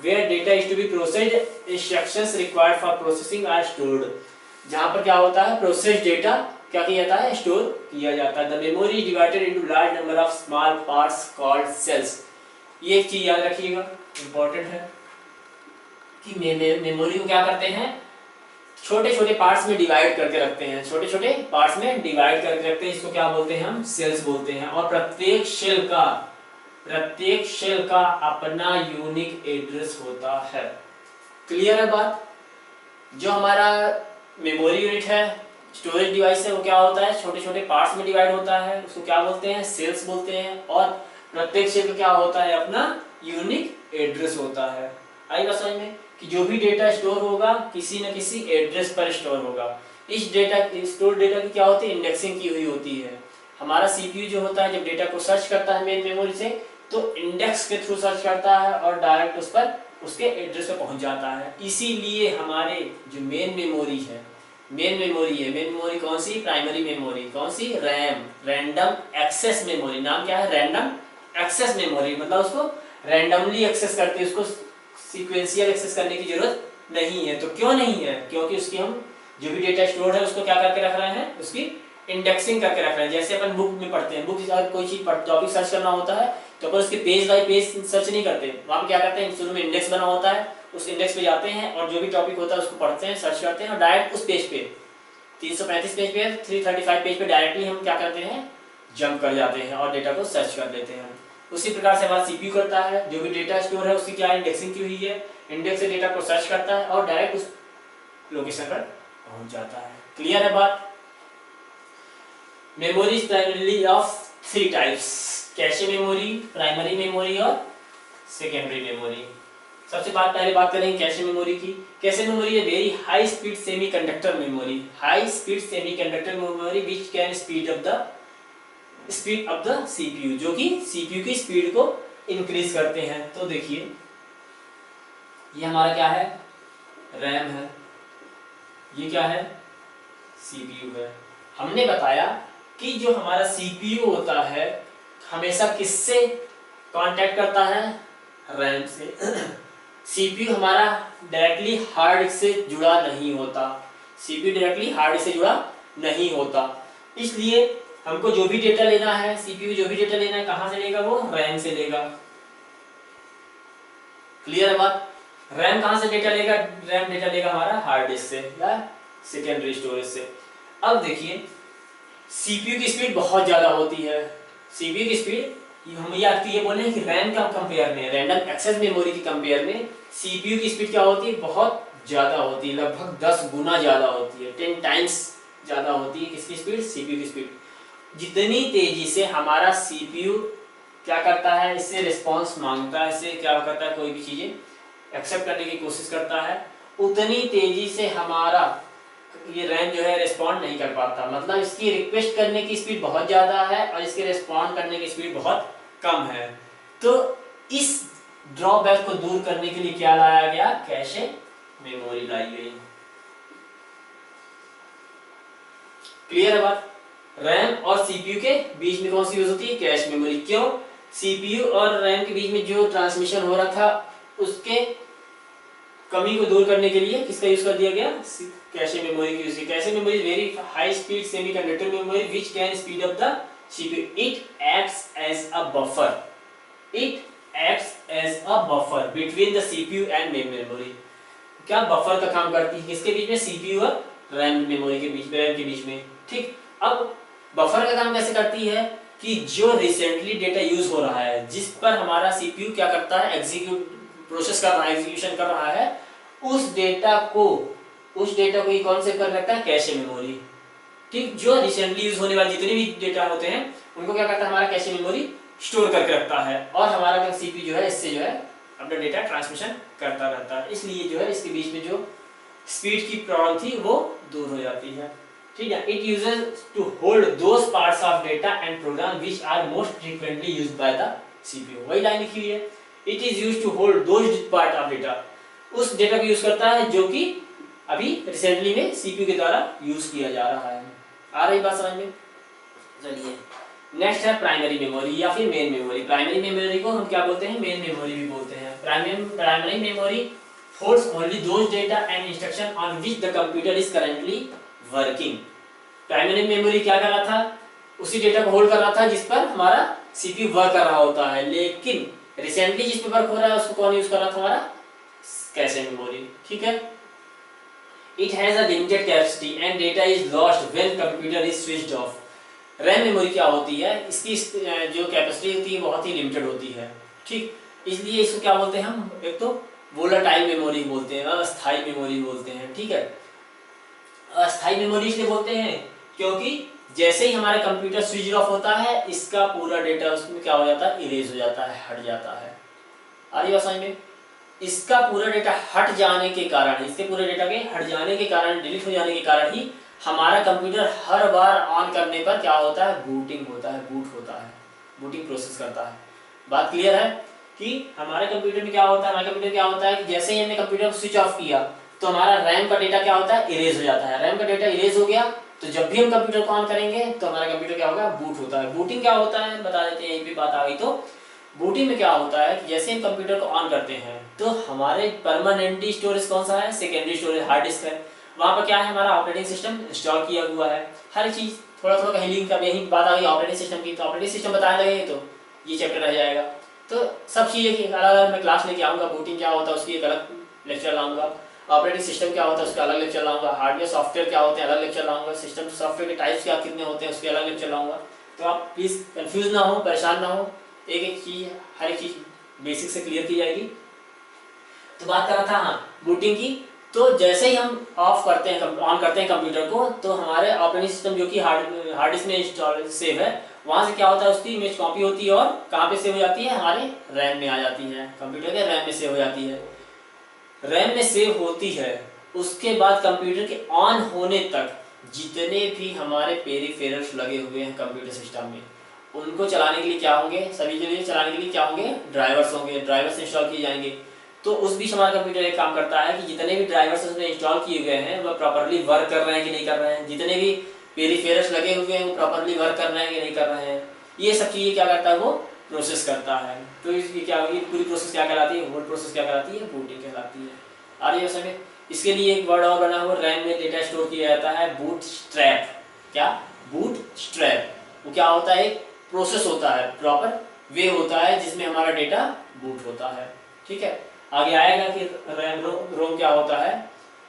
where data is to be processed instructions required for processing are stored. जहां पर क्या होता है, प्रोसेस्ड डेटा क्या किया जाता है, स्टोर किया जाता है। The memory is divided into large number of small parts called cells. ये एक चीज याद रखिएगा, इंपॉर्टेंट है कि मेमोरी को क्या करते हैं, छोटे छोटे पार्ट्स में डिवाइड करके रखते हैं, छोटे छोटे पार्ट्स में डिवाइड करके रखते हैं, इसको क्या बोलते हैं, हम सेल्स बोलते हैं। और प्रत्येक सेल का अपना यूनिक एड्रेस होता है। क्लियर है बात। जो हमारा मेमोरी यूनिट है, स्टोरेज डिवाइस है, वो क्या होता है, छोटे छोटे पार्ट्स में डिवाइड होता है, उसको क्या बोलते हैं, सेल्स बोलते हैं। और प्रत्येक क्षेत्र क्या होता है, अपना यूनिक एड्रेस होता है। आई बात समझ में कि जो भी डेटा स्टोर होगा किसी न किसी एड्रेस पर स्टोर होगा। इस डेटा स्टोर डेटा की क्या होती है, इंडेक्सिंग की हुई होती है। हमारा सीपीयू जो होता है जब डेटा को सर्च करता है मेन मेमोरी से तो इंडेक्स के थ्रू सर्च करता है और डायरेक्ट उस पर उसके एड्रेस पे पहुंच जाता है। इसीलिए हमारे जो मेन मेमोरी है, मेन मेमोरी कौन सी, प्राइमरी मेमोरी कौन सी, रैम, रैंडम एक्सेस मेमोरी। नाम क्या है, रैंडम एक्सेस मेमोरी, मतलब उसको रैंडमली एक्सेस करती है, उसको सीक्वेंशियल एक्सेस करने की जरूरत नहीं है। तो क्यों नहीं है, क्योंकि उसकी हम जो भी डेटा स्टोर है उसको क्या करके रख रहे हैं, उसकी इंडेक्सिंग करके रख रहे हैं। जैसे अपन बुक में पढ़ते हैं, बुक अगर कोई चीज टॉपिक सर्च करना होता है तो अपन उसके पेज बाय पेज सर्च नहीं करते, वहाँ पे क्या करते हैं, शुरू में इंडेक्स बना होता है, उस इंडेक्स पे जाते हैं और जो भी टॉपिक होता है उसको पढ़ते हैं, सर्च करते हैं और डायरेक्ट उस पेज पे 335 पेज पे 335 पेज पे डायरेक्टली हम क्या करते हैं, जंप कर जाते हैं और डेटा को सर्च कर लेते हैं। उसी प्रकार से हमारा सीपीयू करता है, जो भी डेटा स्टोर है उसकी क्या इंडेक्सिंग की हुई है, इंडेक्स से डेटा को सर्च करता है और डायरेक्ट उस लोकेशन पर पहुंच जाता है। क्लियर है बात। Memory is primarily of 3 types, cache memory, primary memory और सेकेंडरी मेमोरी। सबसे पहले बात करेंगे कैशे मेमोरी की। कैशे मेमोरी है very high speed semiconductor memory, high speed semiconductor memory which can speed up the CPU, जो कि सीपीयू की स्पीड को इंक्रीज करते हैं। तो देखिए ये हमारा क्या है, रैम है, ये क्या है, सीपीयू है। हमने बताया कि जो हमारा सीपीयू होता है हमेशा किससे कांटेक्ट करता है, रैम से। सीपीयू हमारा डायरेक्टली हार्ड डिस्क से जुड़ा नहीं होता, सीपीयू डायरेक्टली हार्ड डिस्क से जुड़ा नहीं होता। इसलिए हमको जो भी डेटा लेना है, सीपीयू जो भी डेटा लेना है कहां से लेगा, वो रैम से लेगा। क्लियर है बात। रैम कहां से डेटा लेगा, रैम डेटा लेगा हमारा हार्ड डिस्क से या सेकेंडरी स्टोरेज से। अब देखिए सीपीयू की स्पीड बहुत ज्यादा होती है, सीपीयू की स्पीड हम ये बोले हैं कि रैम का कंपेयर में, रैंडम एक्सेस मेमोरी की कंपेयर में सीपीयू की स्पीड क्या होती है, बहुत ज्यादा होती है, लगभग 10 गुना ज्यादा होती है, 10 टाइम्स ज्यादा होती है। किसकी स्पीड, सीपीयू की स्पीड। जितनी तेजी से हमारा सीपीयू क्या करता है, इससे रिस्पॉन्स मांगता है, इससे क्या करता है, कोई भी चीजें एक्सेप्ट करने की कोशिश करता है, उतनी तेजी से हमारा ये रैम जो है रिस्पॉन्ड नहीं कर पाता। मतलब इसकी रिक्वेस्ट करने की स्पीड बहुत ज्यादा है और इसके रिस्पॉन्ड करने की स्पीड बहुत कम है। तो इस ड्रॉबैक को दूर करने के लिए क्या लाया गया, कैशे मेमोरी लाई गई। क्लियर है बात। रैम और सीपीयू के बीच में कौन सी यूज होती है, कैश मेमोरी। क्यों, सीपीयू और रैम के बीच में जो ट्रांसमिशन हो रहा था उसके कमी को दूर करने के लिए किसका यूज कर दिया गया, कैशे मेमोरी की यूज की। Cache memory is very high speed semiconductor memory which can speed up the CPU. It acts as a buffer, it acts as a buffer between the CPU and main memory. क्या buffer का काम करती है, किसके बीच में, CPU और RAM memory के बीच में, रैम के बीच में। ठीक, अब बफर का काम कैसे करती है कि जो रिसेंटली डेटा यूज हो रहा है, जिस पर हमारा सीपीयू क्या करता है, प्रोसेस कर रहा है, एग्जीक्यूशन कर रहा है, उस डेटा को ये कौन से कर रखता है, कैशे मेमोरी। ठीक, जो रिसेंटली यूज होने वाले जितने भी डेटा होते हैं उनको क्या करता है हमारा कैशे मेमोरी स्टोर करके रखता है और हमारा सीपीयू जो है इससे जो है अपना डेटा ट्रांसमिशन करता रहता है। इसलिए जो है इसके बीच में जो स्पीड की प्रॉब्लम थी वो दूर हो जाती है। ठीक है, it uses to hold those parts of data and program which are most frequently used by the CPU. वही लाइन लिखी हुई है, it is used to hold those part of data, उस डेटा को यूज करता है जो कि अभी रिसेंटली में सीपीयू के द्वारा यूज किया जा रहा है। आ रही बात समझ में। चलिए नेक्स्ट है प्राइमरी मेमोरी या फिर मेन मेमोरी। प्राइमरी मेमोरी को हम क्या बोलते हैं, मेन मेमोरी भी बोलते हैं। Primary memory holds only those data and instruction on which the computer is currently working. Primary memory क्या कर रहा था, उसी डेटा को होल्ड कर रहा था जिस पर हमारा सीपीयू वर्क कर रहा होता है, लेकिन रिसेंटली जिस पे वर्क हो रहा है उसको कौन यूज कर रहा था, हमारा कैशे मेमोरी। ठीक है, it has a limited capacity and data is lost when computer is switched off. RAM memory क्या होती है, इसकी जो कैपेसिटी होती है बहुत ही लिमिटेड होती है। ठीक, इसलिए इसको क्या बोलते हैं हम, एक तो वोलेटाइल मेमोरी बोलते हैं, अस्थायी मेमोरी बोलते हैं। ठीक है, अस्थायी मेमोरी इसलिए बोलते हैं क्योंकि जैसे ही हमारा कंप्यूटर स्विच ऑफ होता है, इसका पूरा डेटा उसमें क्या हो जाता है, इरेज हो जाता है, हट जाता है। आ रही बात समझ में? इसका पूरा डेटा हट जाने के कारण, इसके पूरे डेटा के हट जाने के कारण, डिलीट हो जाने के कारण ही हमारा कंप्यूटर हर बार ऑन करने पर क्या होता है, बूटिंग होता है, बूट होता है, बूटिंग प्रोसेस करता है। बात क्लियर है कि हमारे कंप्यूटर में क्या होता है, हमारे कंप्यूटर क्या होता है कि जैसे ही हमने कंप्यूटर को स्विच ऑफ किया तो हमारा रैम का डेटा क्या होता है, इरेज हो जाता है। रैम का डेटा इरेज हो गया तो जब भी हम कंप्यूटर को ऑन करेंगे तो हमारा कंप्यूटर क्या होगा, बूट होता है। बूटिंग क्या होता है बता देते हैं, यही भी बात आ गई। तो बूटिंग में क्या होता है कि जैसे हम कंप्यूटर को ऑन करते हैं तो हमारे परमानेंटली स्टोरेज कौन सा है, सेकेंडरी स्टोरेज हार्ड डिस्क है। वहाँ पर क्या है, हमारा ऑपरेटिंग सिस्टम इंस्टॉल किया हुआ है। हर चीज़ थोड़ा थोड़ा कहीं लिंक का यही बात आ गई ऑपरेटिंग सिस्टम की, तो ऑपरेटिंग सिस्टम बताने लगे तो ये चैप्टर रह जाएगा। तो सब चीज़ें की अलग अलग मैं क्लास लेके आऊँगा। बूटिंग क्या होता है उसकी एक अलग लेक्चर लाऊंगा, ऑपरेटिंग सिस्टम क्या होता है उसका अलग लेक्चर लाऊंगा, हार्डवेयर सॉफ्टवेयर क्या होते हैं अलग लेक्चर लाऊंगा, सिस्टम सॉफ्टवेयर के टाइप्स क्या कितने होते हैं उसके अलग लेक्चर लाऊंगा। तो आप प्लीज़ कंफ्यूज ना हो, परेशान ना हो, एक एक चीज़ हर एक चीज़ बेसिक से क्लियर की जाएगी। तो बात कर रहा था हाँ बूटिंग की। तो जैसे ही हम ऑफ करते हैं, ऑन करते हैं कंप्यूटर को, तो हमारे ऑपरेटिंग सिस्टम जो कि हार्ड डिस्क में इंस्टॉल सेव है, वहाँ से क्या होता है उसकी इमेज कॉपी होती है और कहाँ पे सेव हो जाती है, हमारे रैम में आ जाती है, कंप्यूटर के रैम में सेव हो जाती है। रैम में सेव होती है, उसके बाद कंप्यूटर के ऑन होने तक जितने भी हमारे पेरिफेरल्स लगे हुए हैं कंप्यूटर सिस्टम में, उनको चलाने के लिए क्या होंगे, सभी के लिए चलाने के लिए क्या होंगे, ड्राइवर्स होंगे, ड्राइवर्स इंस्टॉल किए जाएंगे। तो उस बीच हमारा कंप्यूटर एक काम करता है कि जितने भी ड्राइवर्स उसमें इंस्टॉल किए गए हैं वह प्रॉपरली वर्क कर रहे हैं कि नहीं कर रहे हैं, जितने भी पेरिफेरल्स लगे हुए हैं वो प्रॉपरली वर्क कर रहे हैं कि नहीं कर रहे हैं, ये सब चीज़ें क्या करता है वो प्रोसेस करता है। तो इसकी क्या होगी, पूरी प्रोसेस क्या कहलाती है, होल प्रोसेस क्या कहलाती है, बूटिंग कहलाती है। आ रही है समझ? इसके लिए एक वर्ड और बना हुआ, रैम में डेटा स्टोर किया जाता है, बूट स्ट्रैप। क्या, बूट स्ट्रैप। वो क्या होता है, एक प्रोसेस होता है, प्रॉपर वे होता है जिसमें हमारा डेटा बूट होता है। ठीक है, आगे आएगा कि रैम रोम क्या होता है।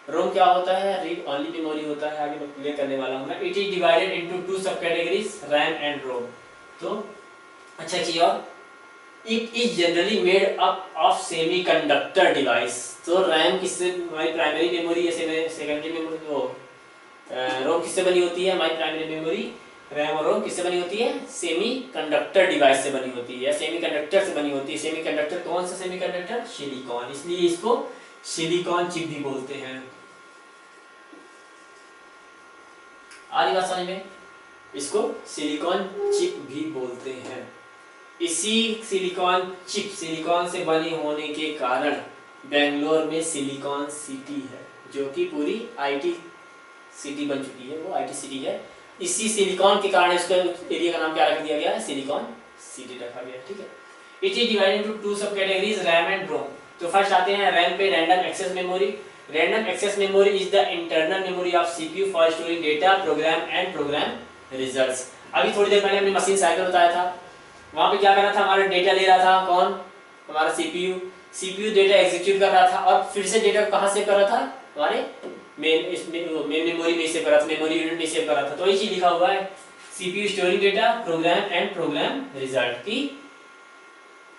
रोम क्या होता है, रीड ओनली मेमोरी होता है, आगे मैं क्लियर करने वाला हूँ मैं। It is divided into two sub categories, RAM and ROM. तो अच्छा चीज और, it is generally made up of semi conductor device. तो रैम किससे, हमारी प्राइमरी मेमोरी या सेकेंडरी मेमोरी, वो रोम किससे बनी होती है, हमारी प्राइमरी मेमोरी रैम और रोम किससे बनी होती है, सेमी कंडक्टर डिवाइस से बनी होती है या सेमी कंडक्टर से बनी होती है। सेमी कंडक्टर कौन सा सेमी कंडक्टर, सिलिकॉन, इसलिए इसको सिलिकॉन चिप भी बोलते हैं। आ रही बात समझ में, इसको सिलिकॉन चिप भी बोलते हैं। इसी सिलिकॉन चिप, सिलिकॉन से बनी होने के कारण बेंगलोर में सिलिकॉन सिटी है, जो कि पूरी आईटी सिटी बन चुकी है, वो आईटी सिटी है। इसी सिलिकॉन के कारण इसका एरिया का नाम क्या रख दिया गया है, सिलिकॉन सिटी रखा गया। ठीक है, it is divided into two sub categories, RAM and ROM. तो फर्स्ट आते हैं रैम पे, random access memory. Random access memory is the internal memory of CPU for storing data, program and program results. अभी थोड़ी देर पहले हमने machine cycle बताया था, वहां पे क्या कर रहा था, हमारा डेटा ले रहा था कौन, हमारा सीपीयू। सीपीयू डेटा एग्जीक्यूट कर रहा था और फिर से डेटा कहाँ सेव कर रहा था, हमारे मेन मेमोरी में सेव कर रहा था, मेमोरी यूनिट में सेव कर रहा था। तो ये चीज लिखा हुआ है, CPU storing data, program and program result. की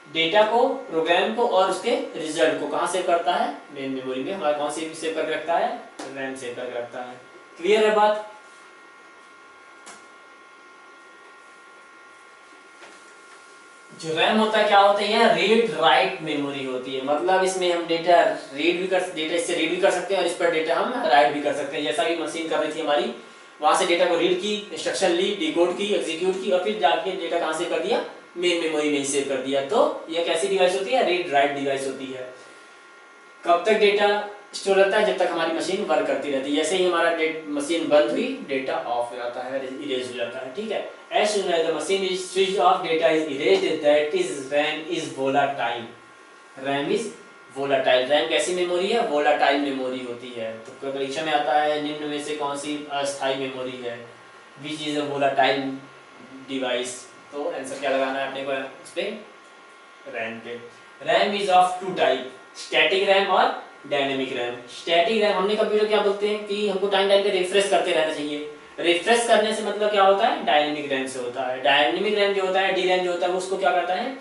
डेटा को, प्रोग्राम को और उसके रिजल्ट को कहाँ सेव करता है, मेन मेमोरी में। हमारा कौन से सेव करके रखता है, रैम सेव करके रखता है। क्लियर है बात? जो रैम होता है क्या होता है, रीड राइट मेमोरी होती है। मतलब इसमें हम डेटा रीड भी कर, डेटा इससे रीड भी कर सकते हैं और इस पर डेटा हम राइट भी कर सकते हैं। जैसा कि मशीन कर रही थी हमारी, वहां से डेटा को रीड की, इंस्ट्रक्शन ली, डिकोड की, एग्जीक्यूट की और फिर जाके डेटा कहाँ सेव कर दिया, मेन मेमोरी में ही सेव कर दिया। तो यह कैसी डिवाइस होती है, रीड राइट डिवाइस होती है। कब तक डेटा स्टोर रहता है, जब तक हमारी मशीन वर्क करती रहती है। जैसे ही हमारा मशीन बंद हुई, डेटा ऑफ हो जाता है, इरेज हो जाता है। ठीक है, as soon as the machine is switched off, data is erased, that is RAM is volatile. RAM is volatile. RAM कैसी मेमोरी है, volatile मेमोरी होती है। तो परीक्षा में आता है निम्न में से कौन सी अस्थायी मेमोरी है, which is a volatile device। तो आंसर क्या लगाना है अपने को इस पे, RAM पे। RAM is of two type, static RAM और डायनेमिक रैम। स्टैटिक रैम हमने कंप्यूटर क्या बोलते हैं कि हमको टाइम टाइम पे रिफ्रेश करते रहना चाहिए। रिफ्रेश करने से मतलब क्या होता है, डायनेमिक रैम से होता है। डायनेमिक रैम जो होता है, डी रैम जो होता है, वो उसको क्या करता है,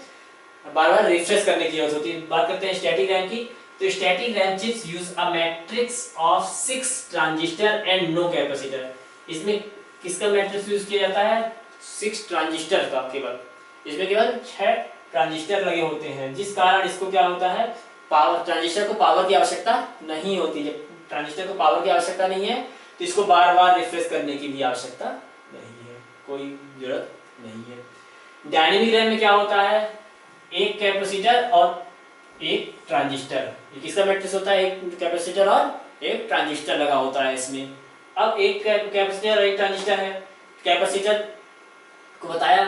बार बार रिफ्रेश करने की जरूरत होती है। बात करते हैं स्टैटिक रैम की। तो static RAM chips use a matrix of 6 transistor and no capacitor. इसमें किसका मैट्रिक्स यूज किया जाता है? 6 ट्रांजिस्टर का केवल, इसमें केवल 6 ट्रांजिस्टर लगे होते हैं, जिस कारण इसको क्या होता है, पावर, ट्रांजिस्टर को पावर की आवश्यकता नहीं होती। जब ट्रांजिस्टर को पावर की आवश्यकता नहीं है तो इसको बार बार रिफ्रेश करने की भी आवश्यकता नहीं है, कोई जरूरत नहीं है। डायनेमिक रैम में क्या होता है, एक कैपेसिटर और एक ट्रांजिस्टर, ये किसका मैट्रिक्स होता है, एक कैपेसिटर और एक ट्रांजिस्टर लगा होता है इसमें। अब एक कैपेसिटर और एक ट्रांजिस्टर है, कैपेसिटर को बताया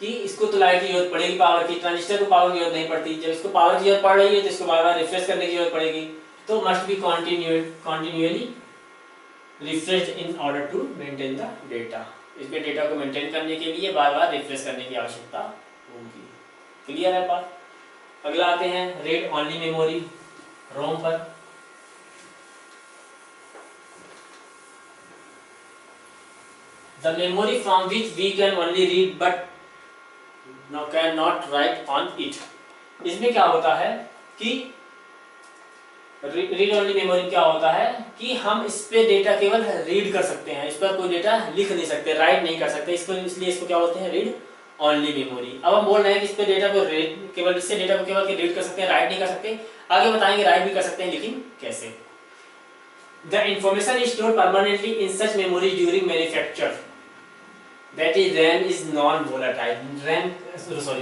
कि इसको तो लाइट की जरूरत पड़ेगी पावर की, ट्रांजिस्टर को पावर की जरूरत नहीं पड़ती। जब इसको पावर की जरूरत पड़ रही है तो इसको बार बार रिफ्रेश करने की जरूरत पड़ेगी, तो must be continuously refreshed in order to maintain the data. इसके डेटा को मेंटेन करने के लिए बार बार रिफ्रेश करने की आवश्यकता होगी। क्लियर है बात? अगला आते हैं रीड ओनली मेमोरी, रोम पर। The memory from which we can only read but can not write on it। इसमें क्या होता है कि रीड ओनली मेमोरी क्या होता है कि हम इस पे डेटा केवल रीड कर सकते हैं, इस पर कोई डेटा लिख नहीं सकते, राइट नहीं कर सकते, इसको इसलिए इसको क्या बोलते हैं, रीड ओनली मेमोरी। अब हम बोल रहे हैं कि इस पे डेटा को केवल इससे डेटा को केवल रीड कर सकते हैं, राइट नहीं कर सकते। आगे बताएंगे राइट भी कर सकते हैं, लेकिन कैसे। The information is stored permanently in such memory during manufacture, that is RAM is non volatile,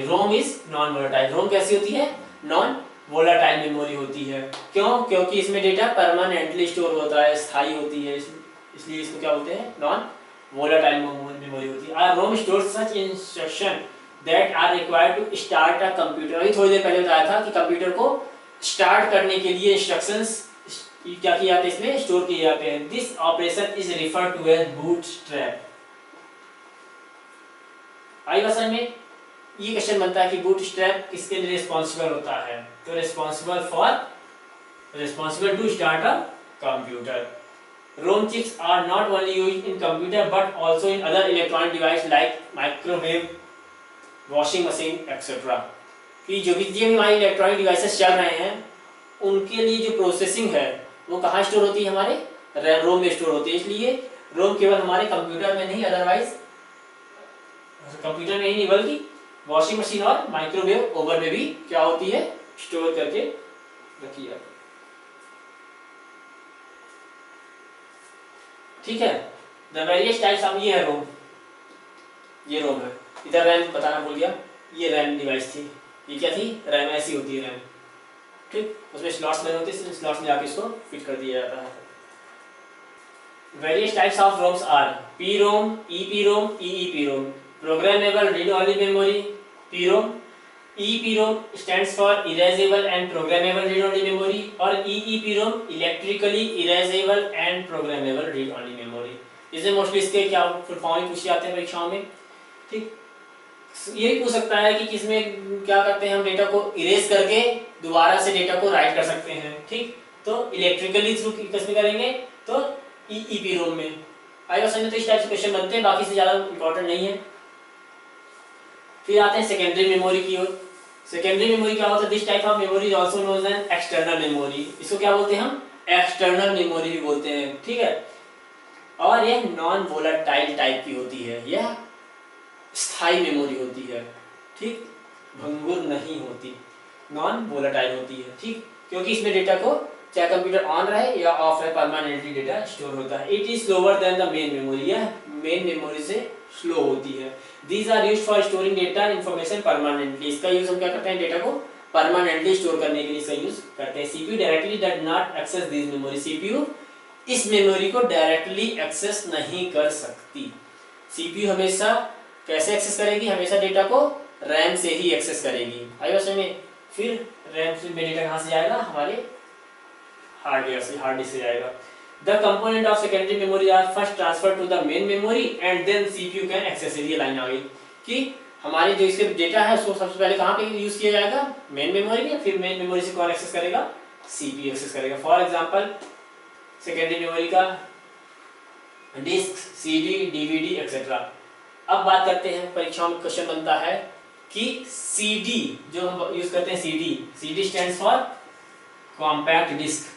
ROM is non volatile। ROM कैसी होती है, non volatile मेमोरी होती है। क्यों? क्योंकि इसमें डेटा परमानेंटली स्टोर होता है, स्थायी होती है, इसलिए इसको क्या बोलते हैं, नॉन वोलाटाइल मेमोरी होती है। ROM stores such instruction that are required to start a computer। अभी थोड़ी देर पहले बताया था कि कंप्यूटर को स्टार्ट करने के लिए इंस्ट्रक्शंस क्या किए जाते हैं, इसमें स्टोर किए जाते हैं। This operation is referred to as bootstrap. आई भाषा में ये क्वेश्चन बनता है कि बूटस्ट्रैप किसके लिए रिस्पॉन्सिबल होता है, तो responsible to start a computer. ROM chips are not only used in computer but also in other electronic device like microwave, washing machine, etc। कि जो भी हमारे इलेक्ट्रॉनिक डिवाइसेस चल रहे हैं उनके लिए जो प्रोसेसिंग है वो कहाँ स्टोर होती है, हमारे रोम में स्टोर होती है। इसलिए रोम केवल हमारे कंप्यूटर में नहीं, अदरवाइज कंप्यूटर में ही नहीं बल्कि वॉशिंग मशीन और माइक्रोवेव ओवन में भी क्या होती है, स्टोर करके रखी जाती है। ठीक है। द वेरियस टाइप्स ऑफ, ये है रोम, ये रोम है। इधर रैम बताना भूल गया, ये रैम डिवाइस थी, ये क्या थी, रैम ऐसी होती है रैम, ठीक, उसमें स्लॉट्स लगे होते हैं, स्लॉट्स में जाके इसको फिट कर दिया जाता है। Various types of ROMs are PROM, EPROM, EEPROM। Programmable read only memory PROM, EPROM stands for erasable and programmable read only memory, और EEPROM electrically erasable and programmable read only memory. इसे mostly इसके क्या full form पूछे जाते हैं परीक्षाओं में, ठीक। ये भी पूछ सकता है कि किसमें क्या करते हैं, हम डेटा को इरेज करके दोबारा से डेटा को राइट कर सकते हैं, ठीक। तो इलेक्ट्रिकली थ्रू किसमें करेंगे, तो EEPROM में। आई समझ में, तो इस टाइप से क्वेश्चन बनते हैं, बाकी से ज्यादा इंपॉर्टेंट नहीं है। फिर आते हैं सेकेंडरी मेमोरी की ओर। सेकेंडरी मेमोरी क्या होता है, this type of memory is also known as external memory. इसको क्या बोलते हैं हम, एक्सटर्नल मेमोरी भी बोलते हैं, ठीक है। और यह नॉन वोलेटाइल टाइप की होती है, यह स्थायी मेमोरी होती है, ठीक, भंगुर नहीं होती, नॉन वोलेटाइल होती है, ठीक, क्योंकि इसमें डेटा को चाहे कंप्यूटर ऑन रहे या ऑफ रहे परमानेंटली डेटा स्टोर होता है। It is slower then the main memory, यह मेन मेमोरी से स्लो होती है। These are used for storing data information permanently। इसका यूज हम क्या करते हैं, डेटा को परमानेंटली स्टोर करने के लिए इसका यूज करते हैं। CPU directly does not access this memory. CPU इस मेमोरी को डायरेक्टली एक्सेस नहीं कर सकती। CPU हमेशा कैसे एक्सेस करेगी, हमेशा डेटा को रैम से ही एक्सेस करेगी। आई बात समझ में। फिर रैम से डेटा कहाँ से जाएगा, हमारे हार्डवेयर से, हार्ड डिस्क से जाएगा। The component of secondary memory are first transferred to the main memory and then CPU can access it। ये लाइन आ गई कि हमारे जो इसके डेटा है उसको सबसे पहले कहाँ पे यूज किया जाएगा, मेन मेमोरी में, फिर मेन मेमोरी से कौन एक्सेस करेगा, CPU एक्सेस करेगा। फॉर एग्जांपल सेकेंडरी मेमोरी का डिस्क, CD, DVD एक्सेट्रा। अब बात करते हैं, परीक्षाओं में क्वेश्चन बनता है कि CD जो हम यूज करते हैं, CD stands for compact disc.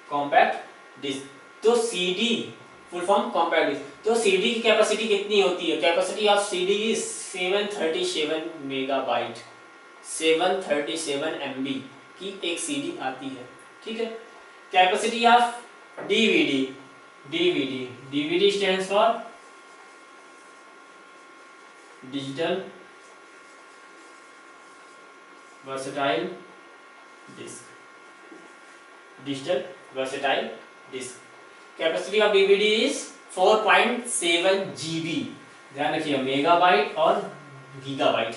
Compact disc. तो CD full form compact disc. तो CD की कैपेसिटी कितनी होती है? Capacity of CD is 737 megabyte, 737 MB की एक CD आती है, ठीक है। Capacity of DVD, DVD stands for digital versatile disc, digital versatile disc. Capacity of DVD is 4.7 GB, ध्यान रखिए मेगाबाइट और गीगाबाइट।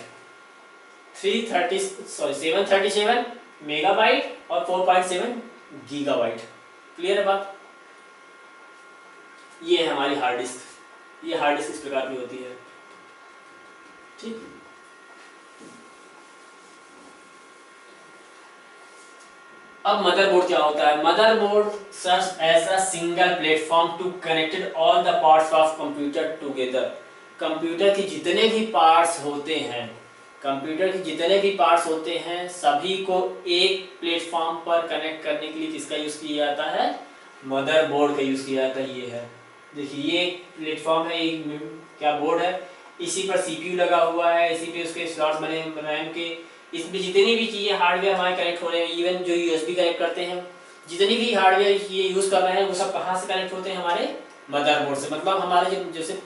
737 मेगाबाइट और 4.7 गीगाबाइट। क्लियर है बात? ये है हमारी हार्ड डिस्क। ये हार्ड डिस्क इस प्रकार की होती है, ठीक। अब मदरबोर्ड क्या होता है? Motherboard serves as a single platform to connected all the parts of computer together. Computer के जितने भी पार्ट्स होते हैं, कंप्यूटर के जितने भी पार्ट्स होते हैं सभी को एक प्लेटफॉर्म पर कनेक्ट करने के लिए किसका यूज किया जाता है? मदरबोर्ड का यूज किया जाता है। ये है, देखिए ये एक प्लेटफॉर्म है, एक क्या बोर्ड है, इसी पर CPU लगा हुआ है, इसी पे उसके स्लॉट्स बने रैम के, इसमें जितनी भी चीज़ें हार्डवेयर हमारे कनेक्ट हो रहे हैं, इवन जो USB कनेक्ट करते हैं, जितनी भी हार्डवेयर ये यूज़ कर रहे हैं वो सब कहाँ से कनेक्ट होते हैं? हमारे मदरबोर्ड से। मतलब हमारे जैसे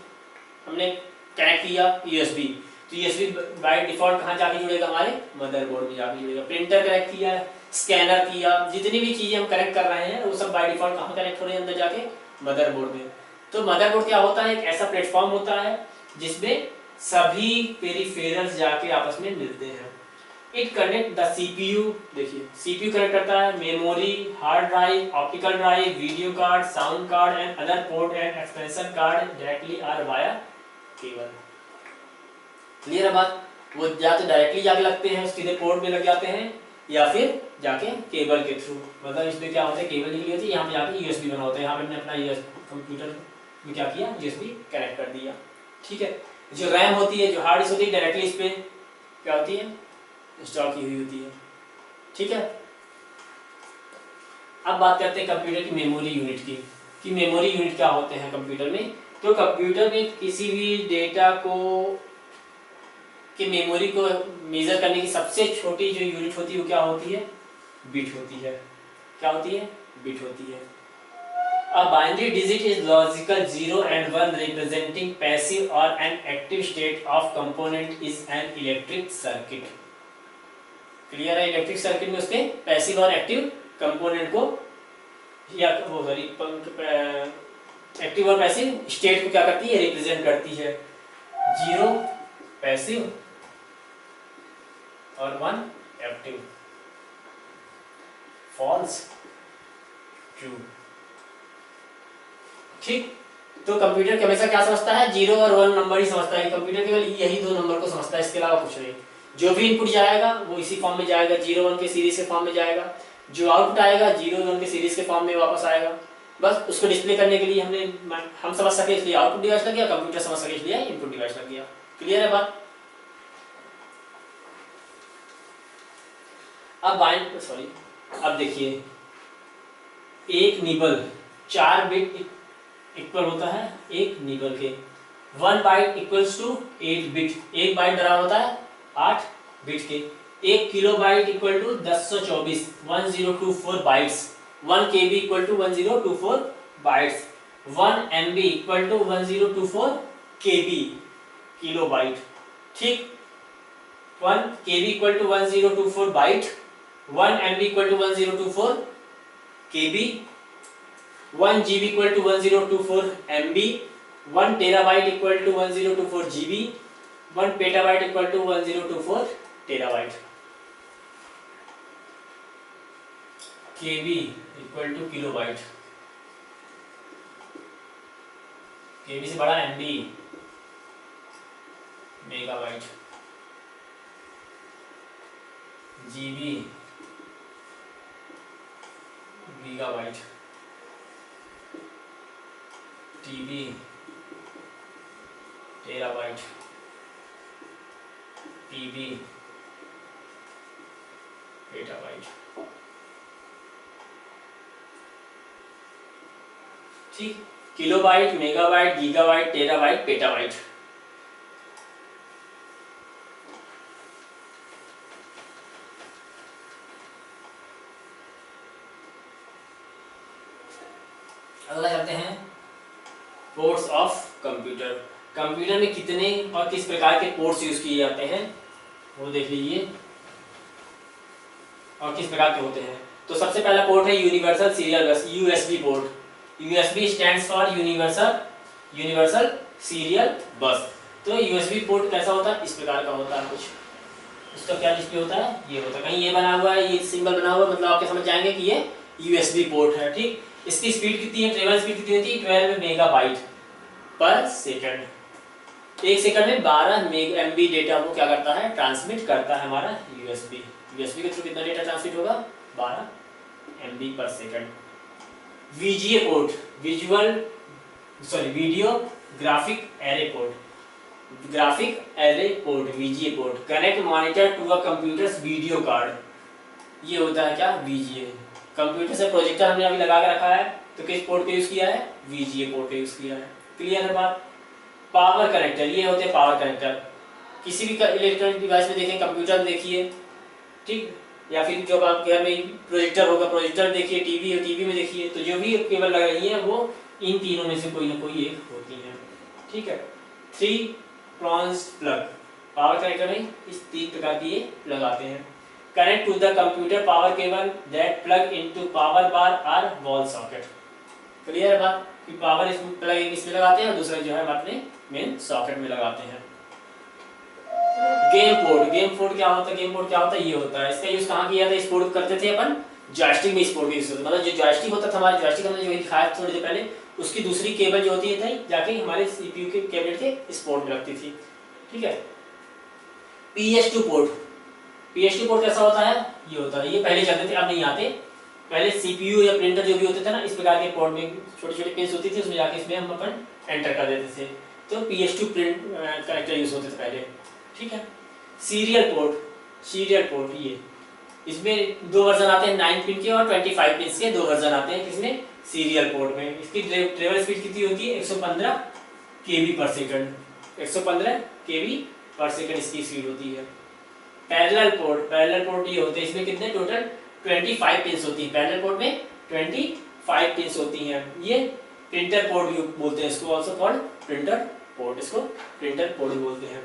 हमने कनेक्ट किया USB, तो USB बाय डिफॉल्ट कहाँ जाके जुड़ेगा? हमारे मदरबोर्ड में जाके जुड़ेगा। प्रिंटर कनेक्ट किया, स्कैनर किया, जितनी भी चीज़ें हम कनेक्ट कर रहे हैं वो सब बाय डिफॉल्ट कहाँ कनेक्ट हो रहे हैं? अंदर जाके मदरबोर्ड में। तो मदरबोर्ड क्या होता है? एक ऐसा प्लेटफॉर्म होता है जिसमें सभी पेरिफेरल्स जाके आपस में मिलते हैं। इट कनेक्ट द CPU, देखिए CPU कनेक्ट करता है memory, hard drive, optical drive, video card, sound card and other port and extension card directly और वाया केबल। क्लियर है बात? वो या तो डायरेक्टली जाके लगते हैं सीधे पोर्ट में लग जाते हैं, या फिर जाके केबल के थ्रू, मतलब इसमें क्या होता है केबल निकली होती है, यहाँ पे जाके USB बना होता है, यहाँ पे हमने अपना कंप्यूटर में क्या किया? USB कनेक्ट कर दिया, ठीक है। जो रैम होती है, जो हार्ड डिस्क होती है, डायरेक्टली इस पे क्या होती है? इंस्टॉल की हुई होती है, ठीक है। अब बात करते हैं कंप्यूटर की मेमोरी यूनिट की, कि मेमोरी यूनिट क्या होते हैं कंप्यूटर में। तो कंप्यूटर में किसी भी डेटा को कि मेमोरी को मेजर करने की सबसे छोटी जो यूनिट होती है वो क्या होती है? बिट होती है। क्या होती है? बिट होती है। A binary digit is logical 0 and 1 representing passive or an active state of component is an electric circuit. Clear है? इलेक्ट्रिक सर्किट में उसके पैसिव और एक्टिव कंपोनेंट को, या वो सॉरी एक्टिव और पैसिव स्टेट को क्या करती है? रिप्रेजेंट करती है। 0 पैसिव और 1 एक्टिव, फॉल्स ट्रू, ठीक। तो कंप्यूटर हमेशा क्या समझता है? 0 और 1 नंबर ही समझता है। कंप्यूटर केवल यही दो नंबर को समझता है, इसके अलावा कुछ नहीं। जो भी इनपुट जाएगा वो इसी फॉर्म में जाएगा, 0-1 के सीरीज के फॉर्म में जाएगा। जो आउटपुट आएगा 0-1 के सीरीज के फॉर्म में वापस आएगा। बस उसको डिस्प्ले करने के लिए हम समझ सके इसलिए आउटपुट डिवाइस लग गया, कंप्यूटर समझ सके इसलिए इनपुट डिवाइस लग गया। क्लियर है बात? अब देखिए, एक निबल 4 बिट इक्वल होता है एक निबल के। 1 बाइट इक्वल्स टू 8 बिट। एक बाइट बराबर होता है 8 बिट के। 1 kilo byte equal to 1024 1024 bytes. 1 KB equal to 1024 bytes. 1 MB equal to 1024 KB kilo byte, ठीक। 1 KB equal to 1024 byte, 1 MB equal to 1024 KB, 1 GB equal to 1024 MB, 1 terabyte equal to 1024 GB, 1 petabyte equal to 1024 terabyte. KB equal to kilobyte, KB से बड़ा MB megabyte, GB gigabyte, TB terabyte, PB petabyte. ठीक, kilobyte, megabyte, gigabyte, terabyte, petabyte. अगला चलते हैं ports of computer. Computer में कितने और किस प्रकार के पोर्ट्स यूज किए जाते हैं वो देख लीजिए और किस प्रकार के होते हैं। तो सबसे पहला पोर्ट है यूनिवर्सल सीरियल बस, USB port. USB stands for universal serial बस। तो यूएसबी पोर्ट कैसा होता है, इस प्रकार का होता है कुछ। इसका क्या डिस्प्ले होता है, ये होता है। कहीं ये बना हुआ है, ये सिंबल बना हुआ है, मतलब आप क्या समझ जाएंगे कि ये यूएसबी पोर्ट है। ठीक, इसकी स्पीड कितनी है, ट्रेवल स्पीड कितनी होती है, 12 मेगाबाइट पर सेकंड। एक सेकंड में 12 MB डेटा वो क्या करता है, ट्रांसमिट करता है हमारा यूएसबी। यूएसबी के थ्रू कितना डेटा ट्रांसमिट होगा, 12 MB per second. VGA port, video graphic array port, VGA port. Connect monitor to a computer's video card. ये होता है क्या, वीजीए। कंप्यूटर से प्रोजेक्टर हमने अभी लगा के रखा है, तो किस पोर्ट का यूज किया है, वीजीए पोर्ट का यूज किया है। क्लियर है बात। पावर कनेक्टर, ये होते हैं पावर कनेक्टर। किसी भी इलेक्ट्रॉनिक डिवाइस में देखें, कंप्यूटर में देखिए, ठीक, या फिर जो आप घर में प्रोजेक्टर होगा, प्रोजेक्टर देखिए, टीवी में देखिए, तो जो भी केबल लग रही है वो इन तीनों में से कोई ना कोई एक होती है। ठीक है। 3 प्रॉन्स प्लग, पावर कनेक्टर में इस 3 प्रकार की ये लगाते हैं। Connect to the computer power cable that plug into power bar or wall socket. Clear है बात कि पावर प्लग इसमें लगाते हैं और दूसरा जो है हम अपने मेन सॉकेट में लगाते हैं। गेम पोर्ट क्या होता है, ये होता है। इसका यूज कहाँ किया था, इस पोर्ट करते थे अपन जॉयस्टिक में। इस पोर्ट का यूज होता है, मतलब जो जॉयस्टिक होता था हमारा, जॉयस्टिक हमने जो दिखाया थोड़ी देर पहले, उसकी दूसरी केबल जो होती है जाके हमारे सीपीयू के कैबिनेट के इस पोर्ट में लगती थी। ठीक है। PS2 पोर्ट कैसा होता है, ये होता है। ये पहले चलते थे, अब नहीं आते। पहले सीपीयू या प्रिंटर जो भी होते थे ना, इस प्रकार के पोर्ट में छोटी छोटी पिन्स होती थी, उसमें जाके इसमें हम अपन एंटर कर देते थे। तो PS2 प्रिंट कनेक्टर यूज होते थे पहले। ठीक है। सीरियल पोर्ट, ये इसमें 2 वर्जन आते हैं, 9 पिन के और 25 पिन के 2 वर्जन आते हैं। किसमें, सीरियल पोर्ट में। इसकी ट्रेवल स्पीड कितनी होती है, 115 KB पर सेकंड। 115 KB पर सेकंड इसकी स्पीड होती है। पैरेलल पोर्ट ये होते हैं, इसमें कितने टोटल 25 पिन्स होती है। पैरेलल पोर्ट में 25 पिन्स होती हैं। ये प्रिंटर पोर्ट भी बोलते हैं इसको, ऑल्सो कॉल्ड प्रिंटर पोर्ट, इसको प्रिंटर पोर्ट भी बोलते हैं।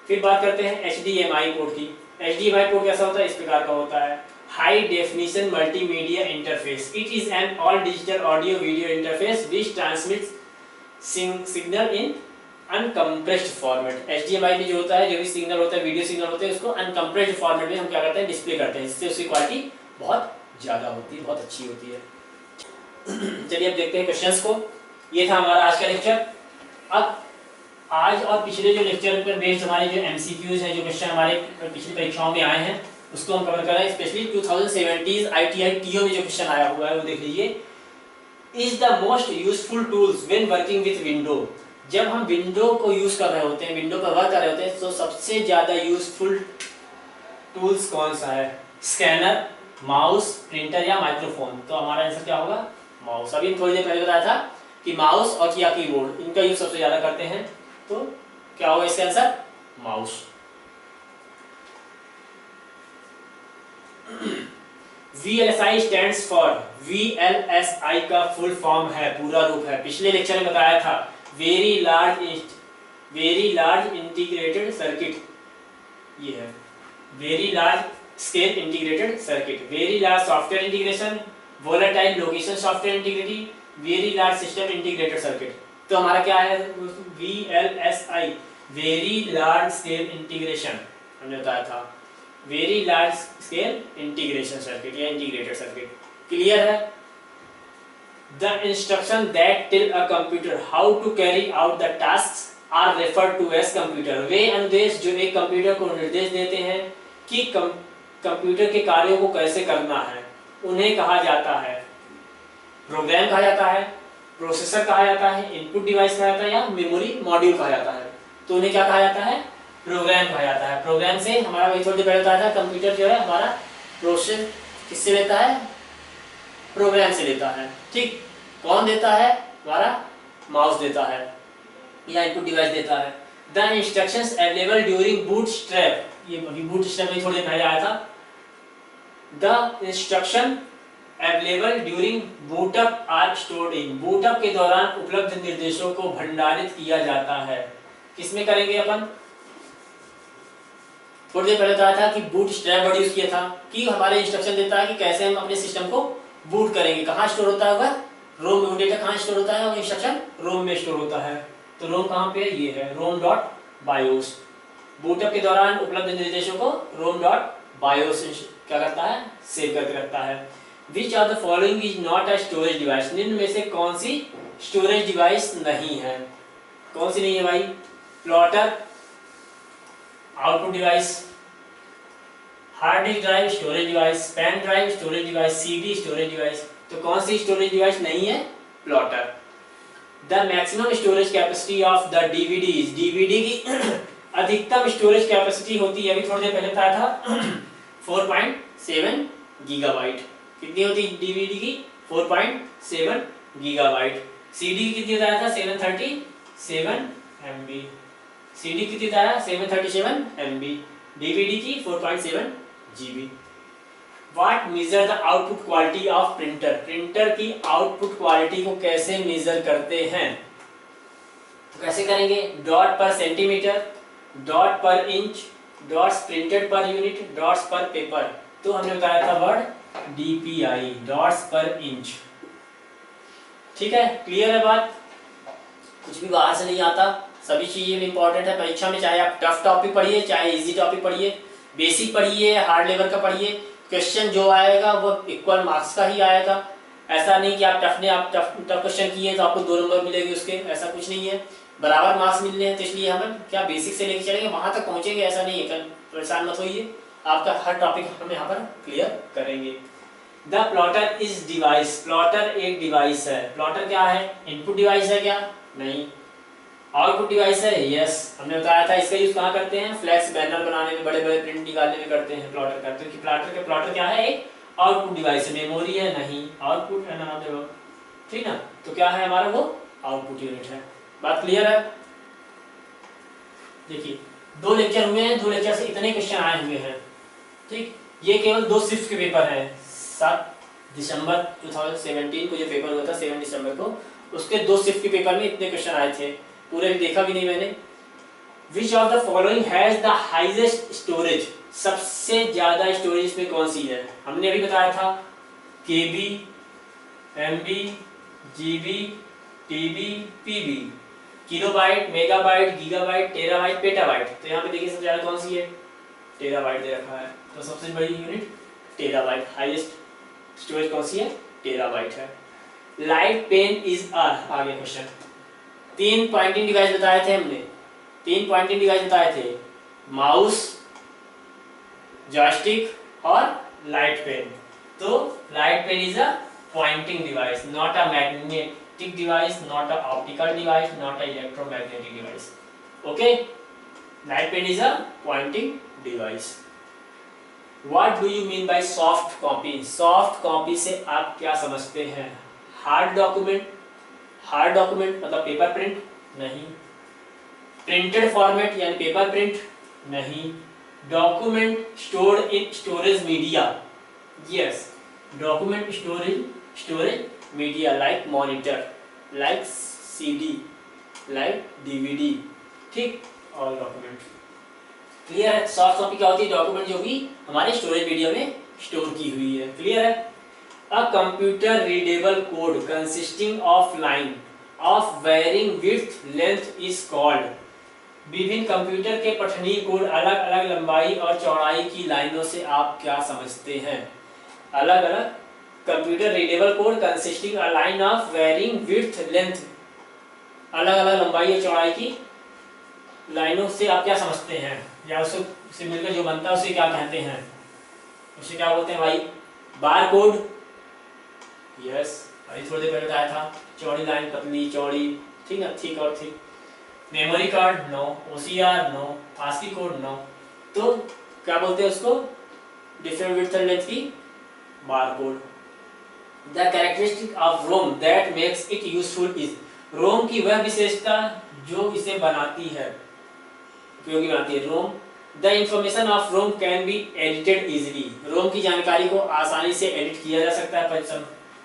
फिर बात करते हैं HDMI पोर्ट की। HDMI पोर्ट कैसा होता है, इस प्रकार का होता है। High definition multimedia interface, it is an all digital audio video interface which transmits signal in uncompressed format. HDMI में जो होता है, जो भी सिग्नल होता है, वीडियो सिग्नल होते हैं, उसको अनकम्प्रेस्ड फॉर्मेट में हम क्या करते हैं, डिस्प्ले करते हैं, जिससे उसकी क्वालिटी बहुत ज़्यादा होती है, बहुत अच्छी होती है। चलिए अब देखते हैं क्वेश्चंस को। ये था हमारा आज का लेक्चर। अब आज और पिछले जो लेक्चर पर बेस्ड हमारे जो MCQs हैं, जो क्वेश्चन हमारे पिछली परीक्षाओं में आए हैं, उसको हम कवर कर रहे हैं। स्पेशली 2017 ITI TO में जो क्वेश्चन आया हुआ है वो देख लीजिए। Is the most useful tools when working with window. जब हम विंडो को यूज कर रहे होते हैं, विंडो पर वर्क कर रहे होते हैं, तो सबसे ज्यादा यूजफुल टूल्स कौन सा है, स्कैनर, माउस, प्रिंटर या माइक्रोफोन। तो हमारा आंसर क्या होगा, माउस। अभी थोड़ी देर पहले बताया था कि माउस और या कीबोर्ड, इनका यूज सबसे ज्यादा करते हैं। तो क्या होगा इसका answer, mouse. VLSI stands for, VLSI का फुल फॉर्म है, पूरा रूप है, पिछले लेक्चर में बताया था, वेरी लार्ज इंटीग्रेटेड सर्किट। ये है very large scale integrated circuit, very large software integration, volatile location software integrity, very large system integrated circuit. तो हमारा क्या है, VLSI, very large scale integration, हमने बताया था, very large scale integration circuit या इंटीग्रेटेड सर्किट। क्लियर है। The instruction that tell a computer how to carry out the tasks are referred to as computer। वे अनुदेश जो एक कंप्यूटर को निर्देश देते हैं कि कंप्यूटर के कार्यों को कैसे करना है, उन्हें कहा जाता है प्रोग्राम कहा जाता है, प्रोसेसर कहा जाता है, इनपुट डिवाइस कहा जाता है, या मेमोरी मॉड्यूल कहा जाता है। तो उन्हें क्या कहा जाता है, प्रोग्राम कहा जाता है। प्रोग्राम से हमारा वही थोड़ी देर पहले बताया था, कंप्यूटर जो है हमारा प्रोसेस किससे लेता है, प्रोग्राम से लेता है। ठीक, कौन देता है, हमारा माउस देता है या इनपुट डिवाइस देता है। The instructions available during bootstrap, ये अभी बूटस्ट्रैप में थोड़ी देर पहले आया था। The instruction available during bootup are stored in, bootup के दौरान उपलब्ध निर्देशों को भंडारित किया जाता है। किसमें करेंगे अपन? थोड़ी देर पहले बताया था कि बूटस्ट्रैप वर्ड यूज किया था कि हमारे इंस्ट्रक्शन देता है कि कैसे हम अपने सिस्टम को बूट करेंगे। कहाँ स्टोर होता है? रोम में। डेटा कहाँ स्टोर होता है? वो इंस्ट्रक्शन रोम में स्टोर होता है। तो रोम कहाँ पे? ये है rom.bios। बूटअप के दौरान उपलब्ध निर्देशों को rom.bios क्या करता है? सेव करके रखता है। Which of the following is not a storage device? निम्न में से कौन सी स्टोरेज डिवाइस नहीं है? कौन सी नहीं है भाई? Plotter output device, hard disk drive storage device, pen drive storage device, CD storage device. तो कौन सी स्टोरेज डिवाइस नहीं है? Plotter. The maximum storage capacity of the DVD, DVD की अधिकतम स्टोरेज कैपेसिटी होती है, अभी थोड़ी देर पहले बताया था 4.7 गीगाबाइट। कितनी होती है डीवीडी की? 4.7 गीगाबाइट। सीडी कितनी बताया था? 737 MB। सीडी कितनी बताया? 737 MB। डीवीडी की 4.7 GB। What measure the output quality of printer? Printer की आउटपुट क्वालिटी को कैसे मेजर करते हैं? तो कैसे करेंगे? डॉट पर सेंटीमीटर, डॉट पर inch, dots printed per unit, dots पर पेपर। तो हमने बताया था वर्ड DPI, डॉट्स पर इंच। ठीक है, क्लियर है बात? कुछ भी बाहर से नहीं आता, सभी चीजें इंपॉर्टेंट है परीक्षा में। चाहे आप टफ टॉपिक पढ़िए, चाहे इजी टॉपिक पढ़िए, बेसिक पढ़िए, हार्ड लेवल का पढ़िए, क्वेश्चन जो आएगा वो इक्वल मार्क्स का ही आएगा। ऐसा नहीं कि आप टफ क्वेश्चन किए तो आपको 2 नंबर मिलेंगे उसके, ऐसा कुछ नहीं है। बराबर मार्क्स मिलने हैं, तो इसलिए हम क्या बेसिक से लेके चलेंगे, वहां तक पहुंचेंगे, ऐसा नहीं है। परेशान मत होइए, आपका हर टॉपिक हम यहाँ पर क्लियर करेंगे। The plotter is device, plotter एक डिवाइस है। प्लॉटर क्या है? इनपुट डिवाइस है क्या? नहीं। आउटपुट डिवाइस है? यस। हमने बताया था इसका यूज कहाँ करते हैं? फ्लैक्स बैनर बनाने में, बड़े बड़े प्रिंट निकालने में करते हैं प्लॉटर का। तो प्लॉटर क्या है? एक आउटपुट डिवाइस है। मेमोरी है? नहीं। आउटपुट है ना, ठीक ना? तो क्या है हमारा? वो आउटपुट यूनिट है। बात क्लियर है? देखिए 2 लेक्चर हुए हैं, 2 लेक्चर से इतने क्वेश्चन आए हुए हैं। ठीक, ये केवल 2 शिफ्ट के पेपर है। 7 दिसंबर 2017 को जो पेपर हुआ था, 7 दिसंबर को, उसके 2 शिफ्ट के पेपर में इतने क्वेश्चन आए थे। पूरे भी देखा भी नहीं मैंने। Which of the following has the highest storage? सबसे ज्यादा स्टोरेज इसमें कौन सी है? हमने अभी बताया था KB, MB, GB, TB, PB, kilobyte, megabyte, gigabyte, terabyte, petabyte. तो यहाँ पे देखिए सबसे ज्यादा कौन सी है? टेराबाइट दे रखा है, तो सबसे बड़ी यूनिट टेराबाइट। हाईएस्ट स्टोरेज कौन सी है? टेराबाइट है। लाइट पेन इज आगे क्वेश्चन। 3 पॉइंटिंग डिवाइस बताए थे हमने, 3 पॉइंटिंग डिवाइस बताए थे, माउस, जॉयस्टिक और लाइट पेन। तो light pen is a pointing device, not a magnetic device, not a optical device, not a electromagnetic device. Okay, light pen is a pointing device. What do you mean by soft copy? Soft copy से आप क्या समझते हैं? Hard document, hard document मतलब paper print? नहीं। Printed format यानी paper print? नहीं। Document stored in storage media? Yes. Document storage media like monitor, like CD, like DVD। ठीक, ऑल डॉक्यूमेंट। क्लियर है? सॉफ्ट कॉपी क्या होती है? डॉक्यूमेंट जो कि हमारे स्टोरेज मीडिया में स्टोर की हुई है। क्लियर है? A computer readable code consisting of line of varying width length is called। विभिन्न कंप्यूटर के पठनीय कोड अलग अलग लंबाई और चौड़ाई की लाइनों से आप क्या समझते हैं? अलग अलग computer readable code consisting a line of varying width length, अलग अलग लंबाई और चौड़ाई की लाइनों से आप क्या समझते हैं? या उससे मिलकर जो बनता है उसे क्या कहते हैं? उसे क्या बोलते हैं भाई? Bar code? यस, अभी थोड़ी देर पहले बताया था, चौड़ी लाइन, पतली, चौड़ी, ठीक ना, थिक और thick. Memory card? No. OCR? No. ASCII code? No. तो क्या बोलते हैं उसको? डिफरेंट विड्थ एंड लेंथ की bar code. The characteristic of ROM that makes it useful is, ROM की वह विशेषता जो इसे बनाती है, उपयोगी बनाती है। ROM, the information of ROM can be edited easily, ROM की जानकारी को आसानी से एडिट किया जा सकता है,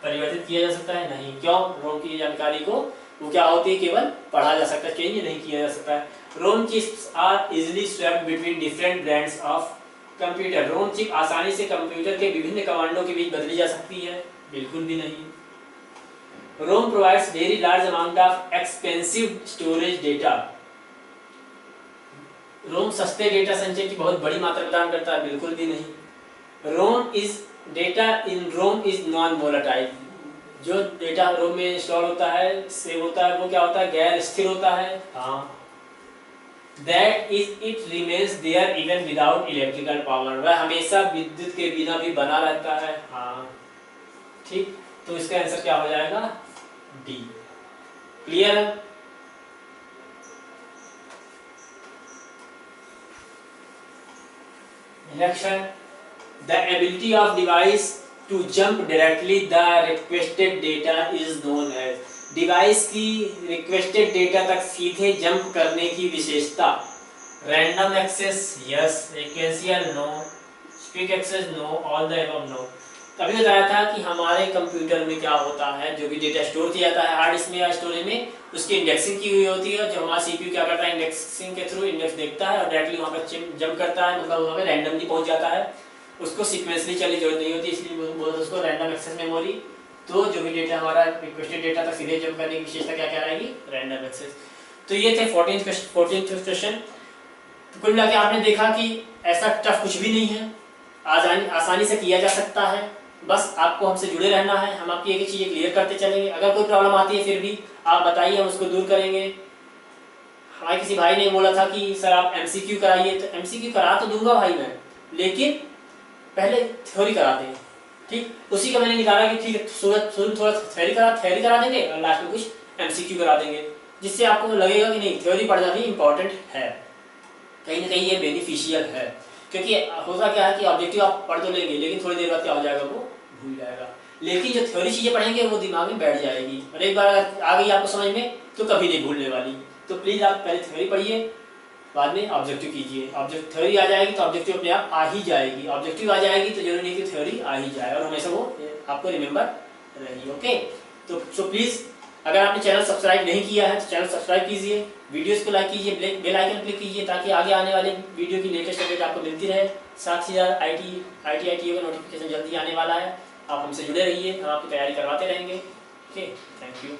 परिवर्तित किया जा सकता है नहीं। क्यों? रोम की जानकारी को वो क्या होती है, केवल पढ़ा जा सकता है, चेंज नहीं किया जा सकता है। ROM chips are easily swapped between different brands of computer, ROM chip आसानी से कंप्यूटर के विभिन्न कमांडों के बीच बदली जा सकती है, बिल्कुल भी नहीं। ROM provides very large amount of expensive storage data, ROM सस्ते डेटा संचय की बहुत बड़ी मात्रा प्रदान करता है, बिल्कुल भी नहीं। ROM is data in ROM is non volatile, जो डेटा रोम में इंस्टॉल होता है, सेव होता है, वो क्या होता है, गैर स्थिर होता है। हाँ। That is it remains there even without electrical power, वह हमेशा विद्युत के बिना भी बना रहता है। हाँ ठीक, तो इसका आंसर क्या हो जाएगा, डी। क्लियर है? नेक्स्ट है the ability of device to jump directly the requested data is known as, device की रिक्वेस्टेड डेटा तक सीधे जंप करने की विशेषता। Random access yes, sequential no, quick access no, all the above no. अभी बताया था कि हमारे कंप्यूटर में क्या होता है, जो भी डेटा स्टोर किया जाता है हार्ड डिस्क में या स्टोरेज में, उसकी इंडेक्सिंग की हुई होती है। जो हमारा सीपीयू क्या करता है, इंडेक्सिंग के थ्रू इंडेक्स देखता है और डायरेक्टली वहाँ पर जंप करता है, मतलब वहाँ पे रैंडमली पहुँच जाता है, उसको सीक्वेंसली चलने की जरूरत नहीं होती, इसलिए बोलते हैं उसको रैंडम एक्सेस मेमोरी। तो जो भी डेटा हमारा रिक्वेस्टेड डेटा तक सीधे जंप करने की विशेषता क्या कहलाएगी, रैंडम एक्सेस। तो ये थे 14th क्वेश्चन। तो कुल मिला के आपने देखा कि ऐसा टफ कुछ भी नहीं है, आसानी से किया जा सकता है, बस आपको हमसे जुड़े रहना है, हम आपकी एक एक चीज़ें क्लियर करते चलेंगे। अगर कोई प्रॉब्लम आती है फिर भी आप बताइए, हम उसको दूर करेंगे। हमारे किसी भाई ने बोला था कि सर आप एमसीक्यू कराइए, तो एमसीक्यू करा तो दूंगा भाई मैं, लेकिन पहले थ्योरी करा देंगे। ठीक, उसी का मैंने निकाला कि ठीक है, शुरू थोड़ा थ्योरी करा देंगे और लास्ट में कुछ एमसीक्यू करा देंगे, जिससे आपको लगेगा कि नहीं, थ्योरी पढ़ना भी इम्पोर्टेंट है, कहीं ना कहीं ये बेनिफिशियल है। क्योंकि होता क्या है कि ऑब्जेक्टिव आप पढ़ तो लेंगे, लेकिन थोड़ी देर बाद क्या हो जाएगा, वो भूल जाएगा। लेकिन जो थ्योरी चीज़ें पढ़ेंगे वो दिमाग में बैठ जाएगी, और एक बार अगर आ गई आपको समझ में तो कभी नहीं भूलने वाली। तो प्लीज़ आप पहले थ्योरी पढ़िए, बाद में ऑब्जेक्टिव कीजिए। ऑब्जेक्ट थ्योरी आ जाएगी तो ऑब्जेक्टिव अपने आप आ ही जाएगी, ऑब्जेक्टिव आ जाएगी तो जरूरी नहीं कि थ्योरी आ ही जाए, और हमेशा वो आपको रिमेंबर रहेगी। ओके, तो सो प्लीज़ अगर आपने चैनल सब्सक्राइब नहीं किया है तो चैनल सब्सक्राइब कीजिए, वीडियोस को लाइक कीजिए, बेल आइकन क्लिक कीजिए, ताकि आगे आने वाले वीडियो की लेटेस्ट अपडेट आपको मिलती रहे। साथ ही साथ IIT का नोटिफिकेशन जल्दी आने वाला है, आप हमसे जुड़े रहिए, हम आपकी तैयारी करवाते रहेंगे। Okay, thank you.